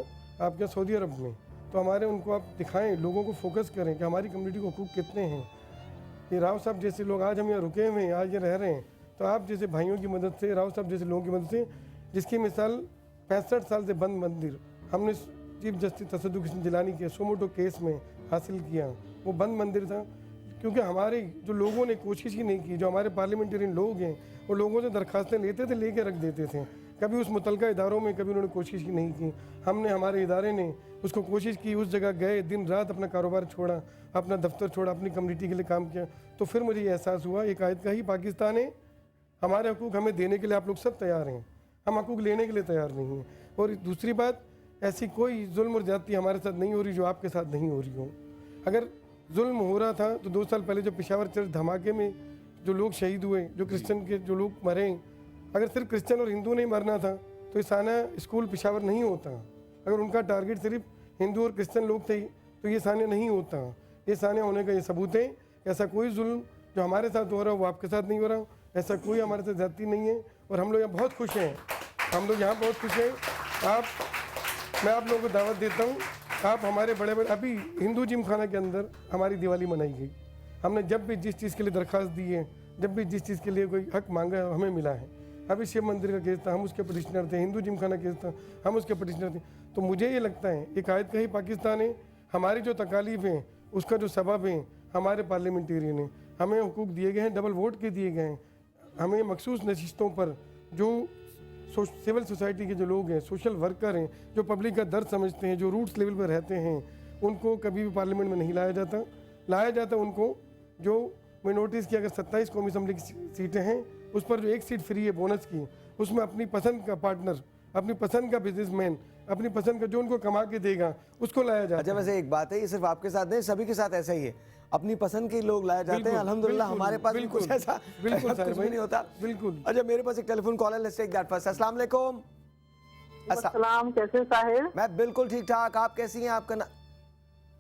आपके सऊदी अरब में। तो हमारे उनको आप दिखाएं, लोगों को फोकस करें कि हमारी कम्युनिटी को हुकूक कितने हैं। ये राव साहब जैसे लोग आज हम यहाँ रुके हुए हैं, आज ये रह रहे हैं, तो आप जैसे भाइयों की मदद से, राव साहब जैसे लोगों की मदद से, जिसकी मिसाल 65 साल से बंद मंदिर हमने चीफ जस्टिस तसद्दुक़ हुसैन जिलानी के सोमोटो केस में हासिल किया। वो बंद मंदिर था क्योंकि हमारे जो लोगों ने कोशिश ही नहीं की। जो हमारे पार्लियामेंटेरियन लोग हैं वो लोगों से दरखास्तें लेते थे, लेके रख देते थे। कभी उस मुतलका इदारों में कभी उन्होंने कोशिश ही नहीं की। हमने, हमारे इदारे ने उसको कोशिश की, उस जगह गए, दिन रात अपना कारोबार छोड़ा, अपना दफ्तर छोड़ा, अपनी कम्युनिटी के लिए काम किया। तो फिर मुझे ये एहसास हुआ एक आयत का ही पाकिस्तान है, हमारे हकूक़ हमें देने के लिए आप लोग सब तैयार हैं, हम हकूक़ लेने के लिए तैयार नहीं हैं। और दूसरी बात, ऐसी कोई जुल्म और ज़्यादती हमारे साथ नहीं हो रही जो आपके साथ नहीं हो रही हो। अगर जुल्म हो रहा था तो 2 साल पहले जो पेशावर चर्च धमाके में जो लोग शहीद हुए, जो क्रिश्चियन के जो लोग मरे, अगर सिर्फ क्रिश्चियन और हिंदू नहीं मरना था तो ये साना स्कूल पेशावर नहीं होता। अगर उनका टारगेट सिर्फ हिंदू और क्रिश्चियन लोग थे तो ये सानिया नहीं होता। ये सानिया होने का ये सबूत है। ऐसा कोई जुल्म जो हमारे साथ हो रहा हो वो आपके साथ नहीं हो रहा, ऐसा कोई हमारे साथ ज़्यादती नहीं है। और हम लोग यहाँ बहुत खुश हैं, हम लोग यहाँ बहुत खुश हैं। मैं आप लोगों को दावत देता हूँ, आप हमारे बड़े बड़े, अभी हिंदू जिम खाना के अंदर हमारी दिवाली मनाई गई। हमने जब भी जिस चीज़ के लिए दरख्वास्त दी है, जब भी जिस चीज़ के लिए कोई हक मांगा है, हमें मिला है। अभी शिव मंदिर का केस था, हम उसके पटिशनर थे। हिंदू जिम खाना केस था, हम उसके पटिशनर थे। तो मुझे ये लगता है एक आयत का ही पाकिस्तान है। हमारी जो तकालीफ हैं उसका जो सबब है हमारे पार्लियामेंटेरियन है। हमें हुकूक दिए गए हैं, डबल वोट के दिए गए हैं। हमें मखसूस नशिस्तों पर जो सिविल सोसाइटी के जो लोग हैं, सोशल वर्कर हैं, जो पब्लिक का दर्द समझते हैं, जो रूट्स लेवल पर रहते हैं, उनको कभी भी पार्लियामेंट में नहीं लाया जाता उनको। जो मैं नोटिस किया, अगर 27 कौमी असम्बली की सीटें हैं उस पर जो 1 सीट फ्री है बोनस की, उसमें अपनी पसंद का पार्टनर, अपनी पसंद का बिजनेसमैन, अपनी पसंद का जो उनको कमा के देगा उसको लाया जाता है। अच्छा, वैसे एक बात है, ये सिर्फ आपके साथ नहीं, सभी के साथ ऐसा ही है, अपनी पसंद के लोग लाए जाते हैं। अल्हम्दुलिल्लाह हमारे पास भी कुछ ऐसा बिल्कुल कुछ भी नहीं होता। बिल्कुल। अच्छा, मेरे पास एक टेलीफोन कॉल है, लेट्स टेक दैट फर्स्ट। अस्सलाम वालेकुम। अस्सलाम, कैसे साहिर? मैं बिल्कुल ठीक ठाक, आप कैसी हैं? आपका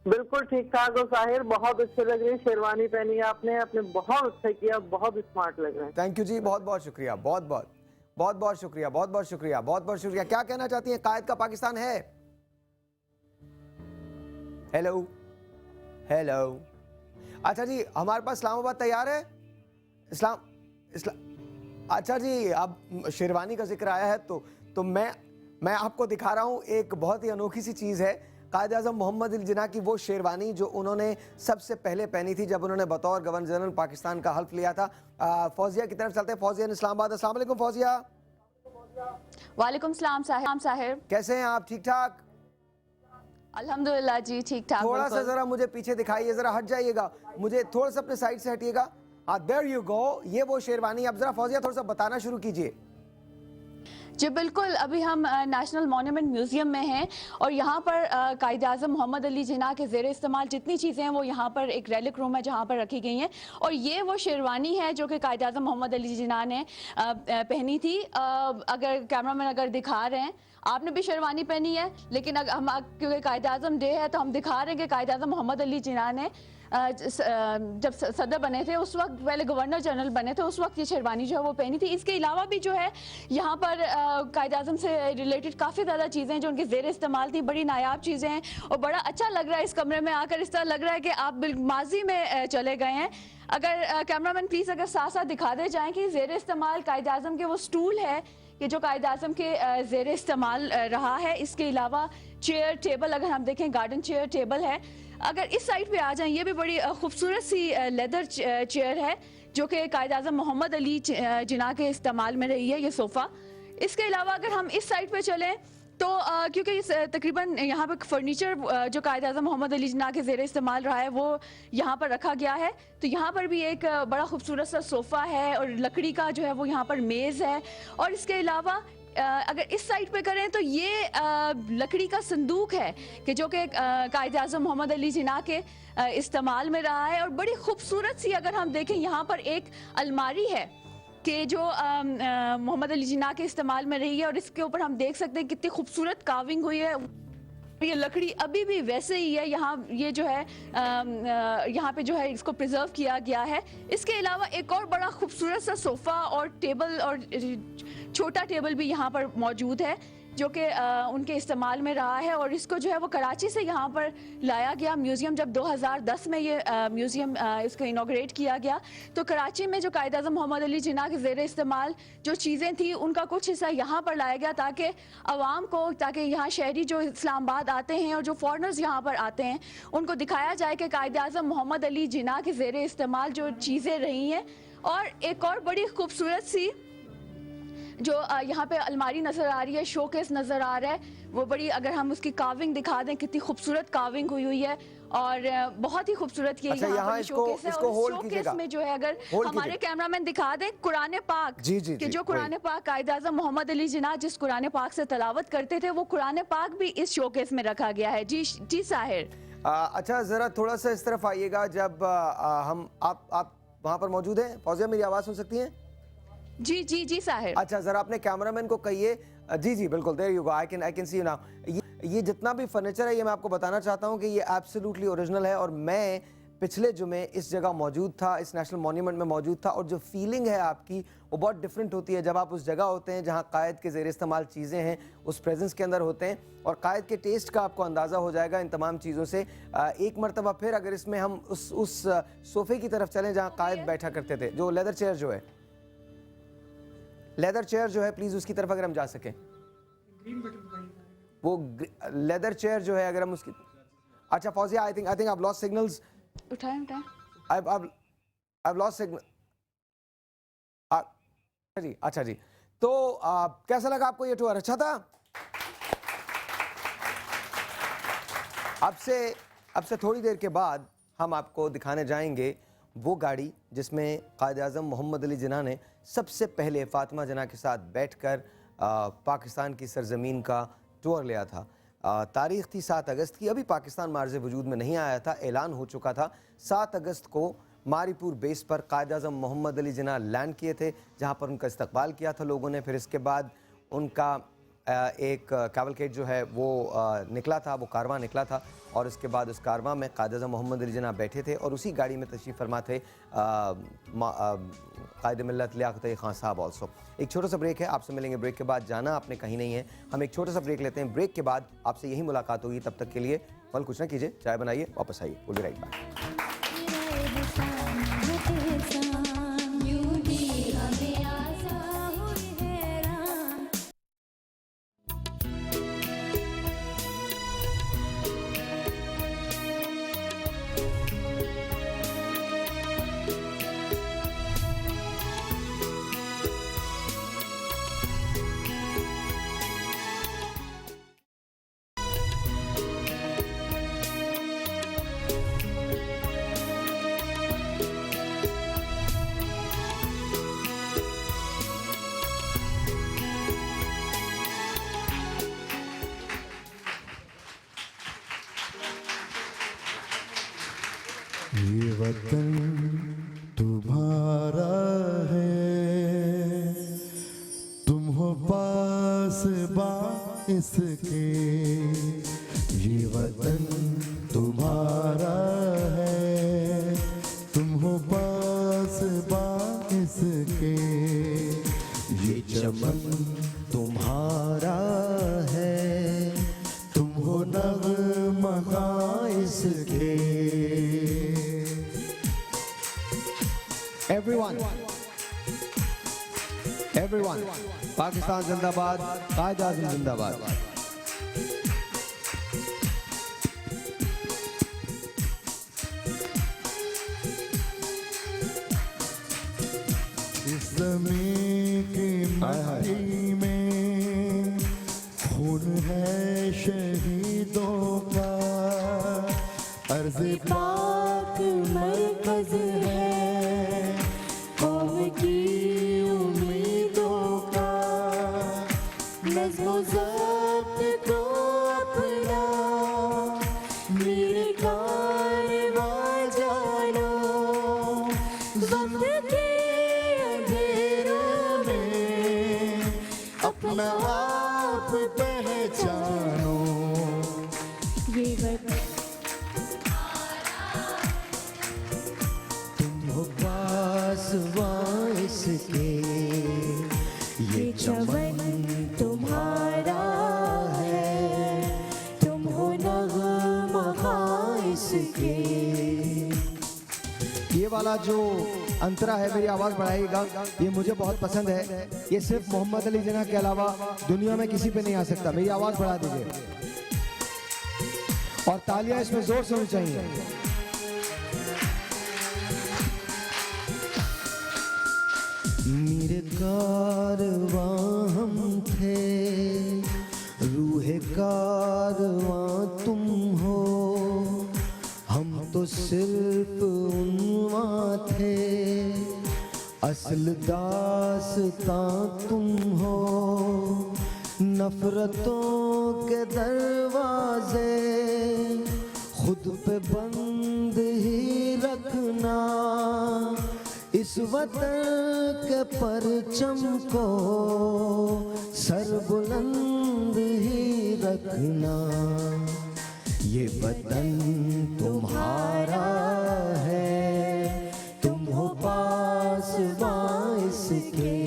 बिल्कुल ठीक ठाक हो साहिर, बहुत अच्छे लग रही है। शेरवानी पहनी है आपने बहुत अच्छा किया, बहुत स्मार्ट लग रहे हैं। थैंक यू जी, बहुत बहुत शुक्रिया, बहुत बहुत शुक्रिया, बहुत बहुत शुक्रिया, बहुत बहुत शुक्रिया। क्या कहना चाहती हैं? कायद का पाकिस्तान है। Hello hello. अच्छा जी, हमारे पास इस्लामाबाद तैयार है। अच्छा जी, अब शेरवानी का जिक्र आया है तो मैं आपको दिखा रहा हूँ एक बहुत ही अनोखी सी चीज़ है। कायद आज़म मोहम्मद अली जिन्ना की वो शेरवानी जो उन्होंने सबसे पहले पहनी थी जब उन्होंने बतौर गवर्नर जनरल पाकिस्तान का हल्फ लिया था। फौजिया की तरफ चलते हैं। फौजिया ने इस्लामाबाद। अस्सलाम वालेकुम फौजिया। वालेकुम सलाम साहिब, कैसे हैं आप? ठीक ठाक? अल्हम्दुलिल्लाह जी, ठीक ठाक। थोड़ा सा जरा मुझे पीछे दिखाइए, जरा हट जाइएगा, मुझे थोड़ा सा अपने साइड से हटिएगा। देयर यू गो, ये वो शेरवानी। अब जरा फौजिया थोड़ा सा बताना शुरू कीजिए। जी बिल्कुल, अभी हम नेशनल मॉन्यूमेंट म्यूज़ियम में हैं और यहाँ पर कायद आज़म मोहम्मद अली जिन्ना के ज़ेर इस्तेमाल जितनी चीज़ें हैं वो यहाँ पर एक रेलिक रूम है जहाँ पर रखी गई हैं। और ये वो शेरवानी है जो कि कायद आज़म मोहम्मद अली जिन्ना ने पहनी थी। अगर कैमरामैन अगर दिखा रहे हैं, आपने भी शेरवानी पहनी है, लेकिन हम क्योंकि कायद आज़म डे है तो हम दिखा रहे हैं कि कायद आज़म मोहम्मद अली जिन्ना ने जब सदर बने थे उस वक्त, पहले गवर्नर जनरल बने थे, उस वक्त ये शेरवानी जो है वो पहनी थी। इसके अलावा भी जो है यहाँ पर कायद आज़म से रिलेटेड काफ़ी ज़्यादा चीज़ें जो उनके ज़ेर इस्तेमाल थी, बड़ी नायाब चीज़ें हैं और बड़ा अच्छा लग रहा है इस कमरे में आकर। इस तरह लग रहा है कि आप माजी में चले गए हैं। अगर कैमरामैन प्लीज़ अगर साथ साथ दिखा दे जाएँ कि ज़ेर इस्तेमाल कायद आज़म के वो स्टूल है कि जो कायद आज़म के ज़ेर इस्तेमाल रहा है। इसके अलावा चेयर टेबल, अगर हम देखें गार्डन चेयर टेबल है। अगर इस साइड पे आ जाएं, ये भी बड़ी खूबसूरत सी लेदर चेयर है जो कि कायद आज़म मोहम्मद अली जिन्ना के इस्तेमाल में रही है, ये सोफ़ा। इसके अलावा अगर हम इस साइड पे चलें तो क्योंकि तकरीबन यहाँ पर फर्नीचर जो कायद-ए-आज़म मोहम्मद अली जिन्ना के ज़ेरे इस्तेमाल रहा है वो यहाँ पर रखा गया है। तो यहाँ पर भी एक बड़ा खूबसूरत सा सोफ़ा है और लकड़ी का जो है वो यहाँ पर मेज़ है। और इसके अलावा अगर इस साइड पे करें तो ये लकड़ी का संदूक है कि जो कि कायद-ए-आज़म मोहम्मद अली जिन्ना के इस्तेमाल में रहा है। और बड़ी खूबसूरत सी अगर हम देखें यहाँ पर एक अलमारी है कि जो मोहम्मद अली जिन्ना के इस्तेमाल में रही है और इसके ऊपर हम देख सकते हैं कितनी खूबसूरत कार्विंग हुई है। ये लकड़ी अभी भी वैसे ही है, यहाँ ये जो है यहाँ पे जो है इसको प्रिजर्व किया गया है। इसके अलावा एक और बड़ा खूबसूरत सा सोफ़ा और टेबल और छोटा टेबल भी यहाँ पर मौजूद है जो कि उनके इस्तेमाल में रहा है। और इसको जो है वो कराची से यहाँ पर लाया गया म्यूज़ियम, जब 2010 में ये म्यूज़ियम इसको इनॉग्रेट किया गया तो कराची में जो कायद-ए-आज़म मोहम्मद अली जिन्ना के ज़ेरे इस्तेमाल जो चीज़ें थी उनका कुछ हिस्सा यहाँ पर लाया गया ताकि आवाम को, ताकि यहाँ शहरी जो इस्लामाबाद आते हैं और जो फॉरनर्स यहाँ पर आते हैं उनको दिखाया जाए कि कायद-ए-आज़म मोहम्मद अली जिन्ना के ज़ेरे इस्तेमाल जो चीज़ें रही हैं। और एक और बड़ी खूबसूरत सी जो यहाँ पे अलमारी नज़र आ रही है, शोकेस नज़र आ रहा है, वो बड़ी, अगर हम उसकी कार्विंग दिखा दें कितनी खूबसूरत कार्विंग हुई है और बहुत ही खूबसूरत ये यहाँ पर शोकेस है। और शोकेस में जो है अगर हमारे कैमरामैन दिखा दें कुरान पाक, कि जो कुरान पाक कायद-ए-आज़म मोहम्मद अली जिन्ना जिस कुरान पाक से तलावत करते थे वो कुरान पाक भी इस शोकेस में रखा गया है। जी साहिर। अच्छा ज़रा थोड़ा सा इस तरफ आइएगा, जब आप वहाँ पर मौजूद हैं। फौजिया मेरी आवाज़ सुन सकती हैं? जी साहिर। अच्छा ज़रा अपने कैमरामैन को कहिए। जी बिल्कुल, there you go, I can see you now. ये जितना भी फर्नीचर है ये मैं आपको बताना चाहता हूँ कि ये एब्सोल्युटली ओरिजिनल है। और मैं पिछले जुमे इस जगह मौजूद था, इस नेशनल मॉन्यूमेंट में मौजूद था, और जो फीलिंग है आपकी वो बहुत डिफरेंट होती है जब आप उस जगह होते हैं जहाँ कायद के ज़ेर इस्तेमाल चीज़ें हैं, उस प्रेजेंस के अंदर होते हैं और कायद के टेस्ट का आपको अंदाज़ा हो जाएगा इन तमाम चीज़ों से। एक मरतबा फिर अगर इसमें हम उस सोफ़े की तरफ चलें जहाँ कायद बैठा करते थे, जो लेदर चेयर जो है, लेदर चेयर जो है, प्लीज़ उसकी तरफ अगर हम जा सकें, वो लेदर चेयर जो है अगर हम उसकी। अच्छा Fauzia, I think I lost signals. उठाएं। I've lost signal। जी अच्छा जी, तो कैसा लगा आपको ये टूर? अच्छा था? अब से थोड़ी देर के बाद हम आपको दिखाने जाएंगे वो गाड़ी जिसमें कायद-ए-आज़म मोहम्मद अली जिन्ना ने सबसे पहले फातिमा जिन्ना के साथ बैठकर पाकिस्तान की सरजमीन का टूर लिया था। तारीख़ थी 7 अगस्त की। अभी पाकिस्तान मार्ज़ वजूद में नहीं आया था, ऐलान हो चुका था। 7 अगस्त को मारीपुर बेस पर कायद-ए-आज़म मोहम्मद अली जिन्ना लैंड किए थे, जहां पर उनका इस्तकबाल किया था लोगों ने। फिर इसके बाद उनका एक कैवलकेड जो है वो निकला था, वो कारवां निकला था, और इसके बाद उस कारवां में कायद-ए-आज़म मोहम्मद अली जिन्ना बैठे थे और उसी गाड़ी में तशरीफ़ फरमा थे कायद मिल्लत लियाक़त अली ख़ान साहब ऑल्सो। एक छोटा सा ब्रेक है, आपसे मिलेंगे ब्रेक के बाद। जाना आपने कहीं नहीं है, हम एक छोटा सा ब्रेक लेते हैं। ब्रेक के बाद आपसे यही मुलाकात होगी। तब तक के लिए फल कुछ ना कीजिए, चाय बनाइए, वापस आइए। Will be right back. ये वतन तुम्हारा है, तुम हो पास इसके। ये वतन तुम्हारा है, तुम हो पास इसके। ये चमन तुम्हारा है, तुम हो नग़्मा इसके। Everyone, पाकिस्तान जिंदाबाद, कायद-ए-आज़म जिंदाबाद। इस ज़मीं की मिट्टी में खून है अर्ज़ पाक मरकज़ है कौम की उम्मीदों का, नज़्म ज़ब्त को अपना मेरे कारवां जानो, वक्त के अंधेरों में अपना आप पहचानो। ये वक्त तुम हो पासवां इसके, ये चमन तुम्हारा है, तुम हो नग़्मा इसके। ये वाला जो अंतरा है, मेरी आवाज़ बढ़ाइएगा, ये मुझे बहुत पसंद है। ये सिर्फ मोहम्मद अली जिन्ना के अलावा दुनिया में किसी पे नहीं आ सकता। मेरी आवाज़ बढ़ा दीजिए और तालियां इसमें जोर से होनी चाहिए। मेरे कारवां हम थे, रूहे कारवां तुम हो, हम तो सिर्फ उन्वां थे, असल दास्तां तुम हो। नफरतों के दरवाजे खुद पे बंद ही रखना, इस वतन के परचम को सर बुलंद ही रखना। ये वतन तुम्हारा है, तुम हो पासवां इसके,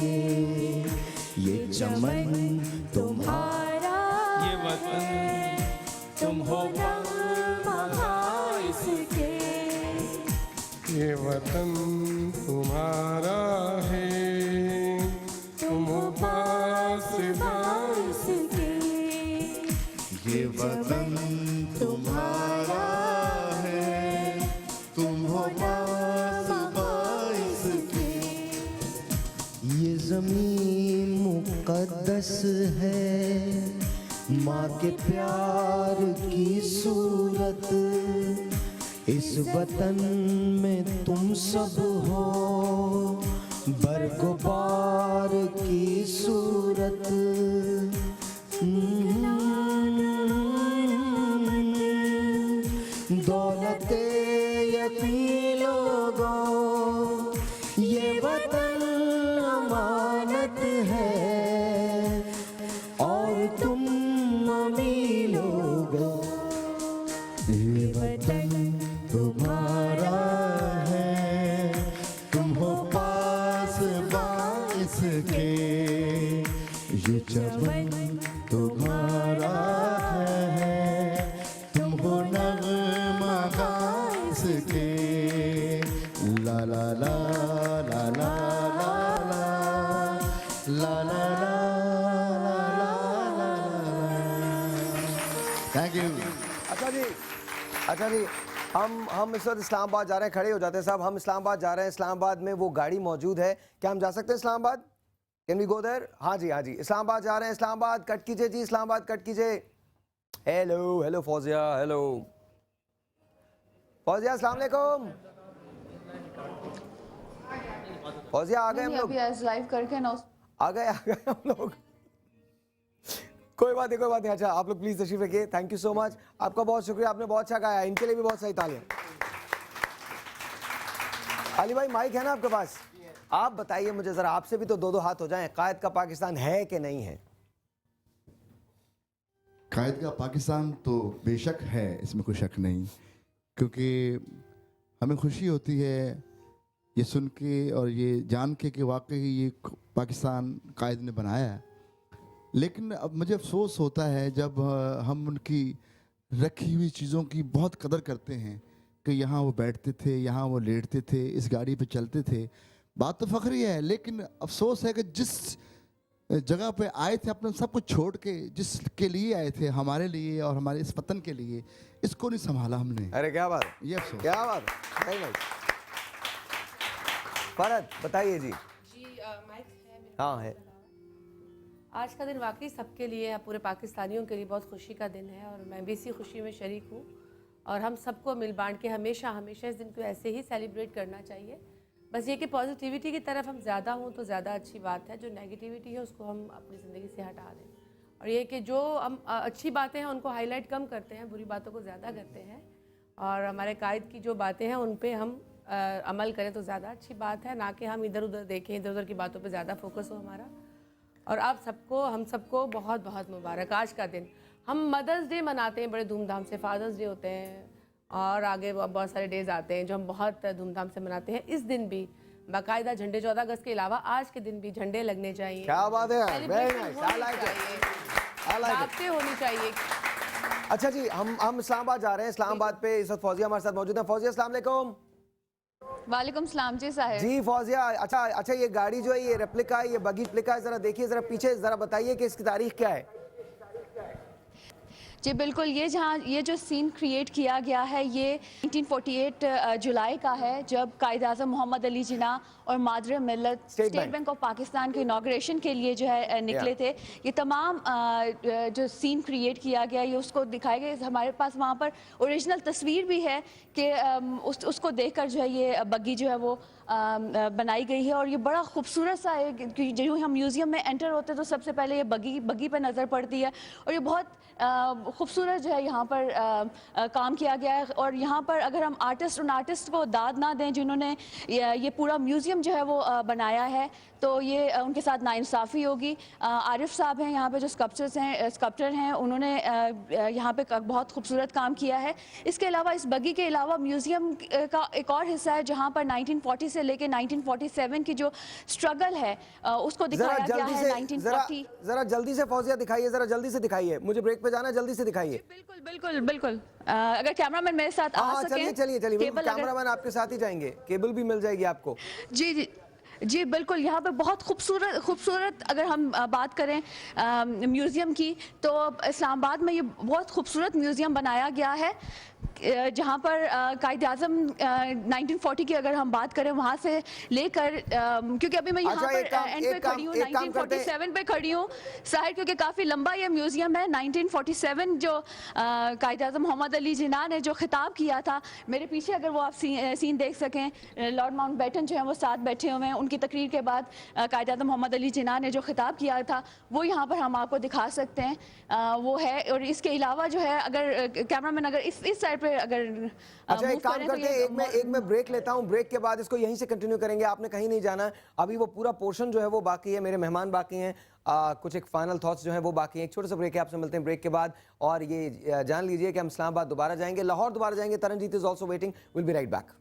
ये चमन तुम्हारा, ये वतन तुम हो इसके, ये वतन तुम्हारा है, तुम हो पासवां इसके। ये वतन तुम्हारा है, तुम हो पासवां इसके। ये ज़मीन मुक़द्दस है, माँ के प्यार की सूरत, इस वतन में तुम सब हो, बरगुबार की सूरत। दौलते यकीन लोगों, ये वतन अमानत है, और तुम अमीर लोगों, ये वतन तुम्हारा है, तुम हो पासवां इसके, ये चमन तुम्हारा है, तुम हो नग़्मा इसके। ला ला ला ला ला ला ला ला। Thank you. अच्छा जी, हम इस वक्त इस्लामाबाद जा रहे हैं। खड़े हो जाते हैं साहब, हम इस्लामाबाद जा रहे हैं। इस्लामाबाद में वो गाड़ी मौजूद है, क्या हम जा सकते हैं Islamabad? Can we go there? हाँ जी, हाँ जी, इस्लामाबाद जा रहे हैं। इस्लामाबाद कट कीजिए जी, इस्लामाबाद कट कीजिए। Hello hello Fauzia, hello Fauzia, अस्सलाम वालेकुम। फौजिया आ गए हम लोग, लाइव करके ना आ गए हम लोग। कोई बात नहीं, कोई बात नहीं। अच्छा, आप लोग प्लीज तशरीफ रखिए। थैंक यू सो मच, आपका बहुत शुक्रिया, आपने बहुत अच्छा गाया। इनके लिए भी बहुत सही तालियां। अली भाई माइक है ना आपके पास? आप बताइए मुझे जरा, आपसे भी तो दो दो हाथ हो जाएं, कायद का पाकिस्तान है कि नहीं है? कायद का पाकिस्तान तो बेशक है, इसमें कोई शक नहीं, क्योंकि हमें खुशी होती है ये सुन के और ये जान के कि वाकई ये पाकिस्तान कायद ने बनाया है। लेकिन अब मुझे अफसोस होता है जब हम उनकी रखी हुई चीज़ों की बहुत कदर करते हैं कि यहाँ वो बैठते थे, यहाँ वो लेटते थे, इस गाड़ी पे चलते थे। बात तो फ़ख्री है, लेकिन अफसोस है कि जिस जगह पे आए थे अपने सब कुछ छोड़ के, जिसके लिए आए थे, हमारे लिए और हमारे इस वतन के लिए, इसको नहीं संभाला हमने। अरे क्या बात, ये अफसोस, क्या बात है। नहीं भाई फरहद बताइए जी। माइक है? हाँ है। आज का दिन वाकई सबके लिए, पूरे पाकिस्तानियों के लिए बहुत खुशी का दिन है और मैं भी इसी खुशी में शरीक हूँ। और हम सबको मिल बांट के हमेशा हमेशा इस दिन को ऐसे ही सेलिब्रेट करना चाहिए। बस ये कि पॉजिटिविटी की तरफ हम ज़्यादा हों तो ज़्यादा अच्छी बात है, जो नेगेटिविटी है उसको हम अपनी ज़िंदगी से हटा दें। और ये कि जो हम अच्छी बातें हैं उनको हाईलाइट कम करते हैं, बुरी बातों को ज़्यादा करते हैं, और हमारे कायद की जो बातें हैं उन पे हम अमल करें तो ज़्यादा अच्छी बात है, ना कि हम इधर उधर देखें, इधर उधर की बातों पे ज़्यादा फोकस हो हमारा। और आप सबको, हम सबको बहुत बहुत मुबारक आज का दिन। हम मदर्स डे मनाते हैं बड़े धूमधाम से, फादर्स डे होते हैं और आगे बहुत सारे डेज आते हैं जो हम बहुत धूमधाम से मनाते हैं। इस दिन भी बाकायदा झंडे 14 अगस्त के अलावा आज के दिन भी झंडे लगने चाहिए। क्या बात है, राब्ते होनी चाहिए। अच्छा जी, हम इस्लामाबाद जा रहे हैं। इस्लामाबाद पे इस वक्त फौजिया हमारे साथ मौजूद है। फौजिया, अस्सलाम वालेकुम। वालेकुम सलाम जी साहिब। जी फौजिया, अच्छा ये गाड़ी जो है, ये रेप्लिका है, ये बगी रेप्लिका है, जरा देखिए, जरा पीछे जरा बताइए कि इसकी तारीख क्या है। जी बिल्कुल, ये जो सीन क्रिएट किया गया है ये 1948 जुलाई का है, जब कायद-ए-आज़म मोहम्मद अली जिन्ना और मादर मिल्लत स्टेट बैंक ऑफ पाकिस्तान के इनाग्रेशन के लिए जो है निकले थे। ये तमाम जो सीन क्रिएट किया गया ये उसको दिखाया गया। हमारे पास वहाँ पर ओरिजिनल तस्वीर भी है कि उसको देखकर जो है ये बग्गी जो है वो बनाई गई है, और ये बड़ा खूबसूरत सा है कि जो हम म्यूज़ियम में एंटर होते हैं तो सबसे पहले ये बग्गी पे नज़र पड़ती है, और ये बहुत खूबसूरत जो है यहाँ पर काम किया गया है। और यहाँ पर अगर हम उन आर्टिस्ट को दाद ना दें जिन्होंने ये पूरा म्यूज़ियम जो है वो बनाया है, तो ये उनके साथ नाइंसाफ़ी होगी। आरिफ साहब हैं यहाँ पे जो स्कल्पटर हैं, उन्होंने यहाँ पे बहुत खूबसूरत काम किया है। इसके अलावा इस बग्गी के अलावा म्यूज़ियम का एक और हिस्सा है जहाँ पर 1940 से लेके 1947 की जो स्ट्रगल है उसको दिखाया गया है। 1940 जरा जल्दी से फौजिया दिखाइए, जरा जल्दी से दिखाइए, मुझे ब्रेक पे जाना, जल्दी से दिखाइए। बिल्कुल अगर कैमरामैन मेरे साथ आ सके। चलिए कैमरामैन आपके साथ ही जाएंगे, केबल भी मिल जाएगी आपको। जी बिल्कुल, यहाँ पे बहुत खूबसूरत अगर हम बात करें म्यूज़ियम की, तो इस्लामाबाद में ये बहुत खूबसूरत म्यूज़ियम बनाया गया है जहाँ पर कायद-ए-आज़म 1940 की अगर हम बात करें वहाँ से लेकर, क्योंकि अभी मैं यहाँ पर एंड पे खड़ी हूँ, 1947 पे खड़ी हूँ साहिर, क्योंकि काफ़ी लंबा ये म्यूज़ियम है। 1947 जो कायद-ए-आज़म मोहम्मद अली जिन्ना ने जो खिताब किया था, मेरे पीछे अगर वो आप सीन देख सकें, लॉर्ड माउंटबेटन जो है वो साथ बैठे हुए हैं, उनकी तकरीर के बाद कायद-ए-आज़म मोहम्मद अली जिन्ना ने जो खिताब किया था वो यहाँ पर हम आपको दिखा सकते हैं, वो है। और इसके अलावा जो है, अगर कैमरामैन अगर इस साइड पे अगर अच्छा एक काम करते हैं, एक मैं ब्रेक लेता हूं, ब्रेक के बाद इसको यहीं से कंटिन्यू करेंगे, आपने कहीं नहीं जाना। अभी वो पूरा पोर्शन जो है वो बाकी है, मेरे मेहमान बाकी हैं, कुछ एक फाइनल थॉट्स जो हैं वो बाकी हैं। एक छोटा सा ब्रेक है, आपसे मिलते हैं ब्रेक के बाद। और ये जान लीजिए कि हम इस्लामाबाद दोबारा जाएंगे, लाहौर दोबारा जाएंगे। Taranjeet is also waiting, will be right back.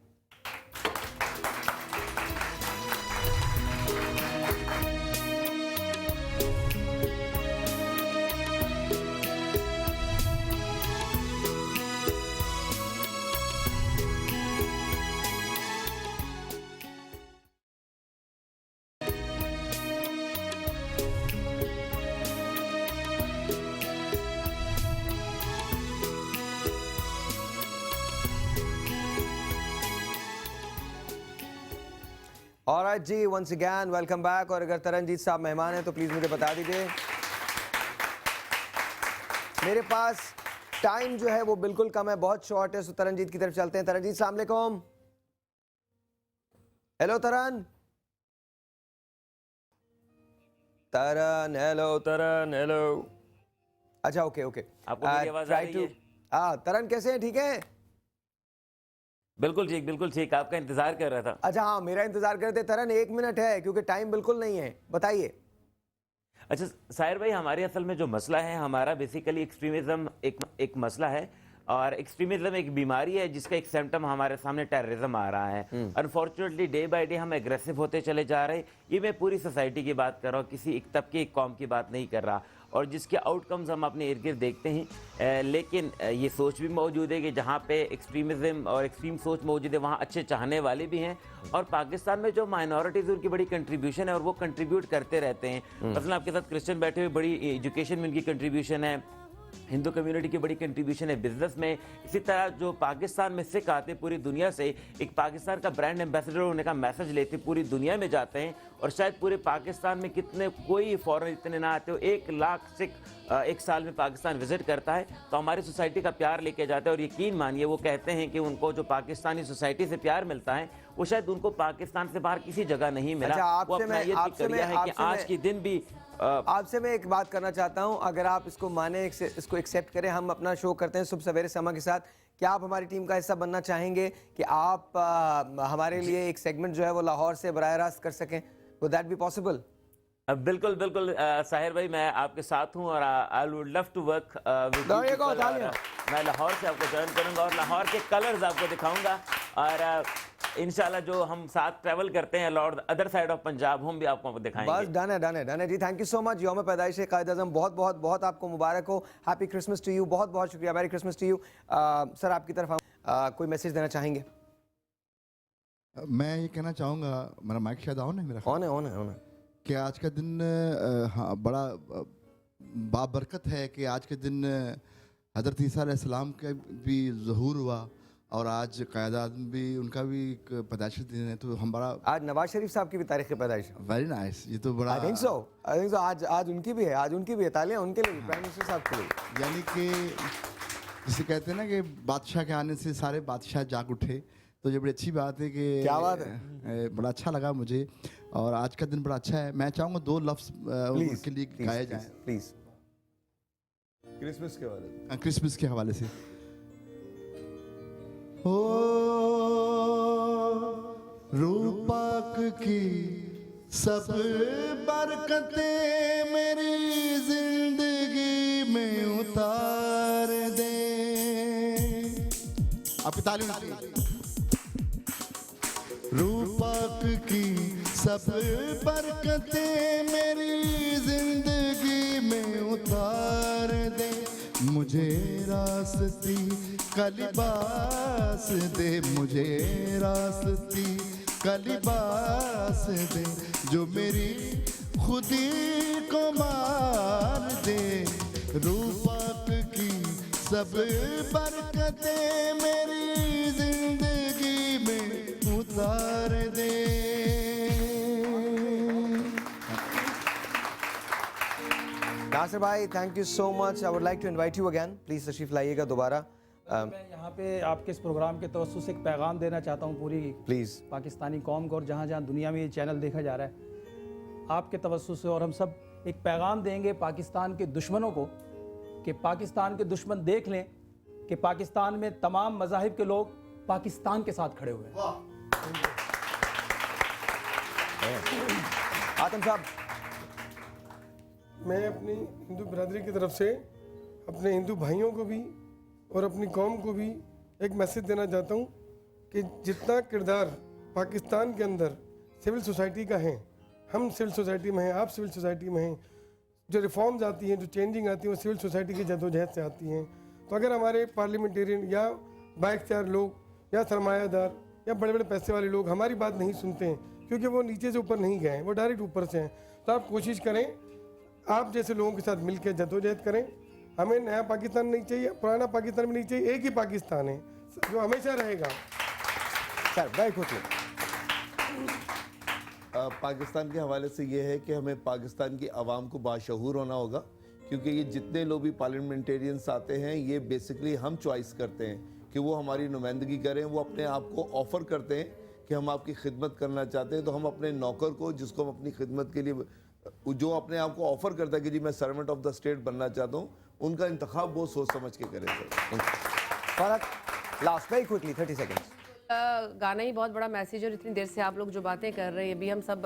Alright जी, वंस अगेन वेलकम बैक। और अगर तरनजीत साहब मेहमान हैं तो प्लीज़ मुझे बता दीजिए। मेरे पास टाइम जो है वो बिल्कुल कम है, बहुत शॉर्ट है, सो तरनजीत की तरफ चलते हैं। तरनजीत अस्सलाम वालेकुम। हेलो तरन, हेलो। अच्छा ओके आपको मेरी आवाज आ रही है? तरन कैसे हैं, ठीक है? बिल्कुल ठीक, आपका इंतजार कर रहा था। अच्छा हाँ, मेरा इंतजार कर रहे थे। तरन 1 मिनट है क्योंकि टाइम बिल्कुल नहीं है, बताइए। अच्छा साहिर भाई, हमारे असल में जो मसला है, हमारा बेसिकली एक्सट्रीमिज्म एक मसला है, और एक्सट्रीमिज्म एक बीमारी है जिसका एक सिम्टम हमारे सामने टेररिज्म आ रहा है। अनफॉर्चुनेटली डे बाय डे हम एग्रेसिव होते चले जा रहे हैं। ये मैं पूरी सोसाइटी की बात कर रहा हूँ, किसी एक तबके एक कौम की बात नहीं कर रहा, और जिसके आउटकम्स हम अपने इर्द गिर्द देखते हैं। लेकिन ये सोच भी मौजूद है कि जहाँ पे एक्सट्रीमिज्म और एक्सट्रीम सोच मौजूद है वहाँ अच्छे चाहने वाले भी हैं, और पाकिस्तान में जो माइनॉरिटीज़ उनकी बड़ी कंट्रीब्यूशन है और वो कंट्रीब्यूट करते रहते हैं। मसलन आपके साथ क्रिश्चियन बैठे हुए, बड़ी एजुकेशन में उनकी कंट्रीब्यूशन है, हिंदू कम्युनिटी की बड़ी कंट्रीब्यूशन है बिजनेस में। इसी तरह जो पाकिस्तान में सिख आते पूरी दुनिया से, एक पाकिस्तान का ब्रांड एम्बेसडर होने का मैसेज लेते पूरी दुनिया में जाते हैं। और शायद पूरे पाकिस्तान में कितने कोई फॉरेनर इतने ना आते हो, 1 लाख सिख एक साल में पाकिस्तान विजिट करता है। तो हमारी सोसाइटी का प्यार लेके जाते हैं। और यकीन मानिए वो कहते हैं कि उनको जो पाकिस्तानी सोसाइटी से प्यार मिलता है वो शायद उनको पाकिस्तान से बाहर किसी जगह नहीं मिला। वो अपनायत की कड़िया है कि आज के दिन भी आपसे मैं एक बात करना चाहता हूं, अगर आप इसको माने, इसको एक्सेप्ट करें, हम अपना शो करते हैं सुबह सवेरे समा के साथ, क्या आप हमारी टीम का हिस्सा बनना चाहेंगे कि आप हमारे लिए एक सेगमेंट जो है वो लाहौर से बराह रास्त कर सकें? Would that be possible? बिल्कुल बिल्कुल साहिर भाई, मैं आपके साथ हूं और I would love to work with. मैं लाहौर से आपको ज्वाइन करूंगा और लाहौर के कलर्स आपको दिखाऊंगा। और इंशाल्लाह जो हम साथ ट्रैवल करते हैं Lahore other side of Punjab, हम भी आपको दिखाएंगे। बस डन है जी। Thank you so much. यौम पैदाइश कायद आज़म बहुत बहुत बहुत आपको मुबारक हो। Happy Christmas to you. बहुत बहुत शुक्रिया। Merry Christmas to you. Sir आपकी तरफ कोई मैसेज देना चाहेंगे? मैं ये कहना चाहूँगा, मेरा माइक शायद ऑन है? मेरा ऑन है कि आज का दिन हाँ बड़ा बाबरकत है कि आज के दिन हज़रत ईसा अलैहिस्सलाम का भी ज़हूर हुआ और आज कायद आज़म भी उनका भी एक पैदाइश दिन है। तो हम बड़ा आज नवाज शरीफ साहब की भी तारीख की पैदाइश है। Very nice. ये तो बड़ा आई थिंक सो आज उनकी भी है। आज उनकी भी है। तालियां उनके लिए, प्राइम मिनिस्टर साहब के लिए। यानी कि जिसे कहते हैं ना कि बादशाह के आने से सारे बादशाह जाग उठे, तो ये बड़ी अच्छी बात है कि क्या बात है, बड़ा अच्छा लगा मुझे। और आज का दिन बड़ा अच्छा है। मैं चाहूँगा 2 लफ्ज़ उनके लिए गाए जाएं प्लीज़। क्रिसमस के हवाले, क्रिसमस के हवाले से। ओ रूह पाक की सब बरकतें मेरी जिंदगी में उतार दे। आपकी तालीम। रूह पाक की सब बरकतें मेरी जिंदगी में उतार दे। मुझे रास्ती का लिबास दे, मुझे रास्ती का लिबास दे, जो मेरी खुदी को मार दे। रूह पाक की सब बरकतें मेरी जिंदगी में उतार दे। नासिर भाई, thank you so much. I would like to invite you again. Please तशरीफ लाइएगा दोबारा। मैं यहाँ पे आपके इस प्रोग्राम के तवज्जुह से एक पैगाम देना चाहता हूँ पूरी प्लीज़ पाकिस्तानी कौम को, और जहाँ जहाँ दुनिया में ये चैनल देखा जा रहा है, आपके तवज्जुह से। और हम सब एक पैगाम देंगे पाकिस्तान के दुश्मनों को कि पाकिस्तान के दुश्मन देख लें कि पाकिस्तान में तमाम मज़ाहिब के लोग पाकिस्तान के साथ खड़े हुए हैं। आतम साहब, मैं अपनी हिंदू बिरादरी की तरफ से अपने हिंदू भाइयों को भी और अपनी कौम को भी एक मैसेज देना चाहता हूँ कि जितना किरदार पाकिस्तान के अंदर सिविल सोसाइटी का है, हम सिविल सोसाइटी में हैं, आप सिविल सोसाइटी में हैं, जो रिफॉर्म्स आती हैं, जो चेंजिंग आती है, वो सिविल सोसाइटी की जदोजहद से आती हैं। तो अगर हमारे पार्लियामेंटेरियन या बाइख्तियार लोग या सरमायादार या बड़े बड़े पैसे वाले लोग हमारी बात नहीं सुनते हैं, क्योंकि वो नीचे से ऊपर नहीं गए हैं, वो डायरेक्ट ऊपर से हैं, तो आप कोशिश करें, आप जैसे लोगों के साथ मिलकर जदोजहद करें। हमें नया पाकिस्तान नहीं चाहिए, पुराना पाकिस्तान भी नहीं चाहिए, एक ही पाकिस्तान है जो हमेशा रहेगा। Sir very quickly। पाकिस्तान के हवाले से ये है कि हमें पाकिस्तान की आवाम को बाशऊर होना होगा, क्योंकि ये जितने लोग भी पार्लियामेंटेरियंस आते हैं, ये बेसिकली हम चॉइस करते हैं कि वो हमारी नुमाइंदगी करें। वो अपने आप को ऑफ़र करते हैं कि हम आपकी खिदमत करना चाहते हैं, तो हम अपने नौकर को, जिसको हम अपनी खिदमत के लिए, जो अपने आप को ऑफ़र करता है कि जी मैं सर्वेंट ऑफ द स्टेट बनना चाहता हूँ, उनका इंतखाब बहुत सोच समझ के करें sir. Last very quickly 30 seconds. गाना ही बहुत बड़ा मैसेज है, और इतनी देर से आप लोग जो बातें कर रहे हैं, अभी हम सब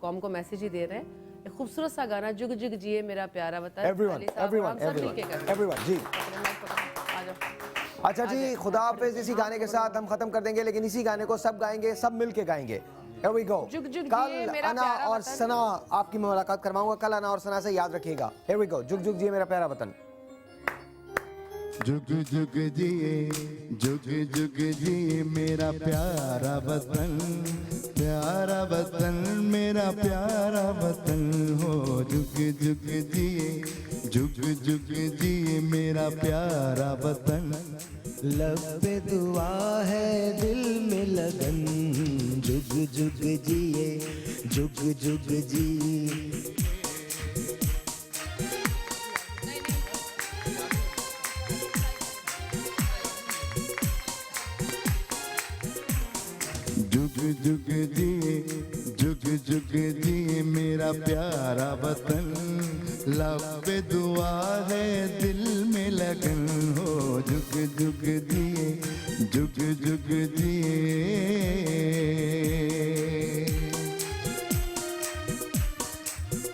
कौम को मैसेज ही दे रहे हैं। एक खूबसूरत सा गाना, जुग जुग जिए मेरा प्यारा वतन। एवरीवन जी। अच्छा जी, खुदा हाफिज़। इसी गाने के साथ हम खत्म कर देंगे, लेकिन इसी गाने को सब गाएंगे, सब मिल के गाएंगे। Here we go। कल अना और सना आपकी मुलाकात करवाऊंगा, कल अना और सना से, याद रखिएगा। Here we go। जुग जुग जिए मेरा प्यारा वतन। जुग जुग जिए, जुग जुग जिए मेरा प्यारा वतन, प्यारा वतन मेरा प्यारा वतन हो। जुग जुग जिए, जुग जुग जिए मेरा प्यारा वतन, लब पे दुआ है दिल में लगन, जुग जुग जिए जुग जुग जिए। जुग जुग जिए जुग जुग जिए मेरा प्यारा वतन, लब पे दुआ है दिल में लगन हो, जुग जुग जिए जुग जुग जिए।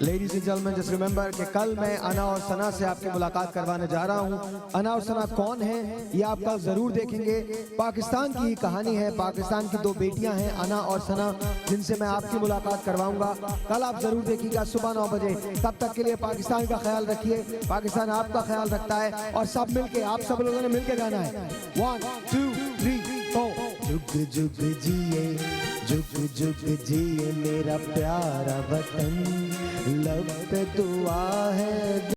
Ladies and gentleman, just remember कि कल मैं अना और सना से आपकी मुलाकात करवाने जा रहा हूं। अना और सना कौन है ये आप कल जरूर देखेंगे। पाकिस्तान की ही कहानी है, पाकिस्तान की दो बेटियां हैं अना और सना, जिनसे मैं आपकी मुलाकात करवाऊंगा। कल आप जरूर देखिएगा सुबह 9 बजे। तब तक के लिए पाकिस्तान का ख्याल रखिए, पाकिस्तान आपका ख्याल रखता है, और सब मिलके, आप सब लोगों ने मिलके गाना है 1 2 3 4। जुग जुग जिए जुग जुग जिए मेरा प्यारा वतन, लब पे दुआ है।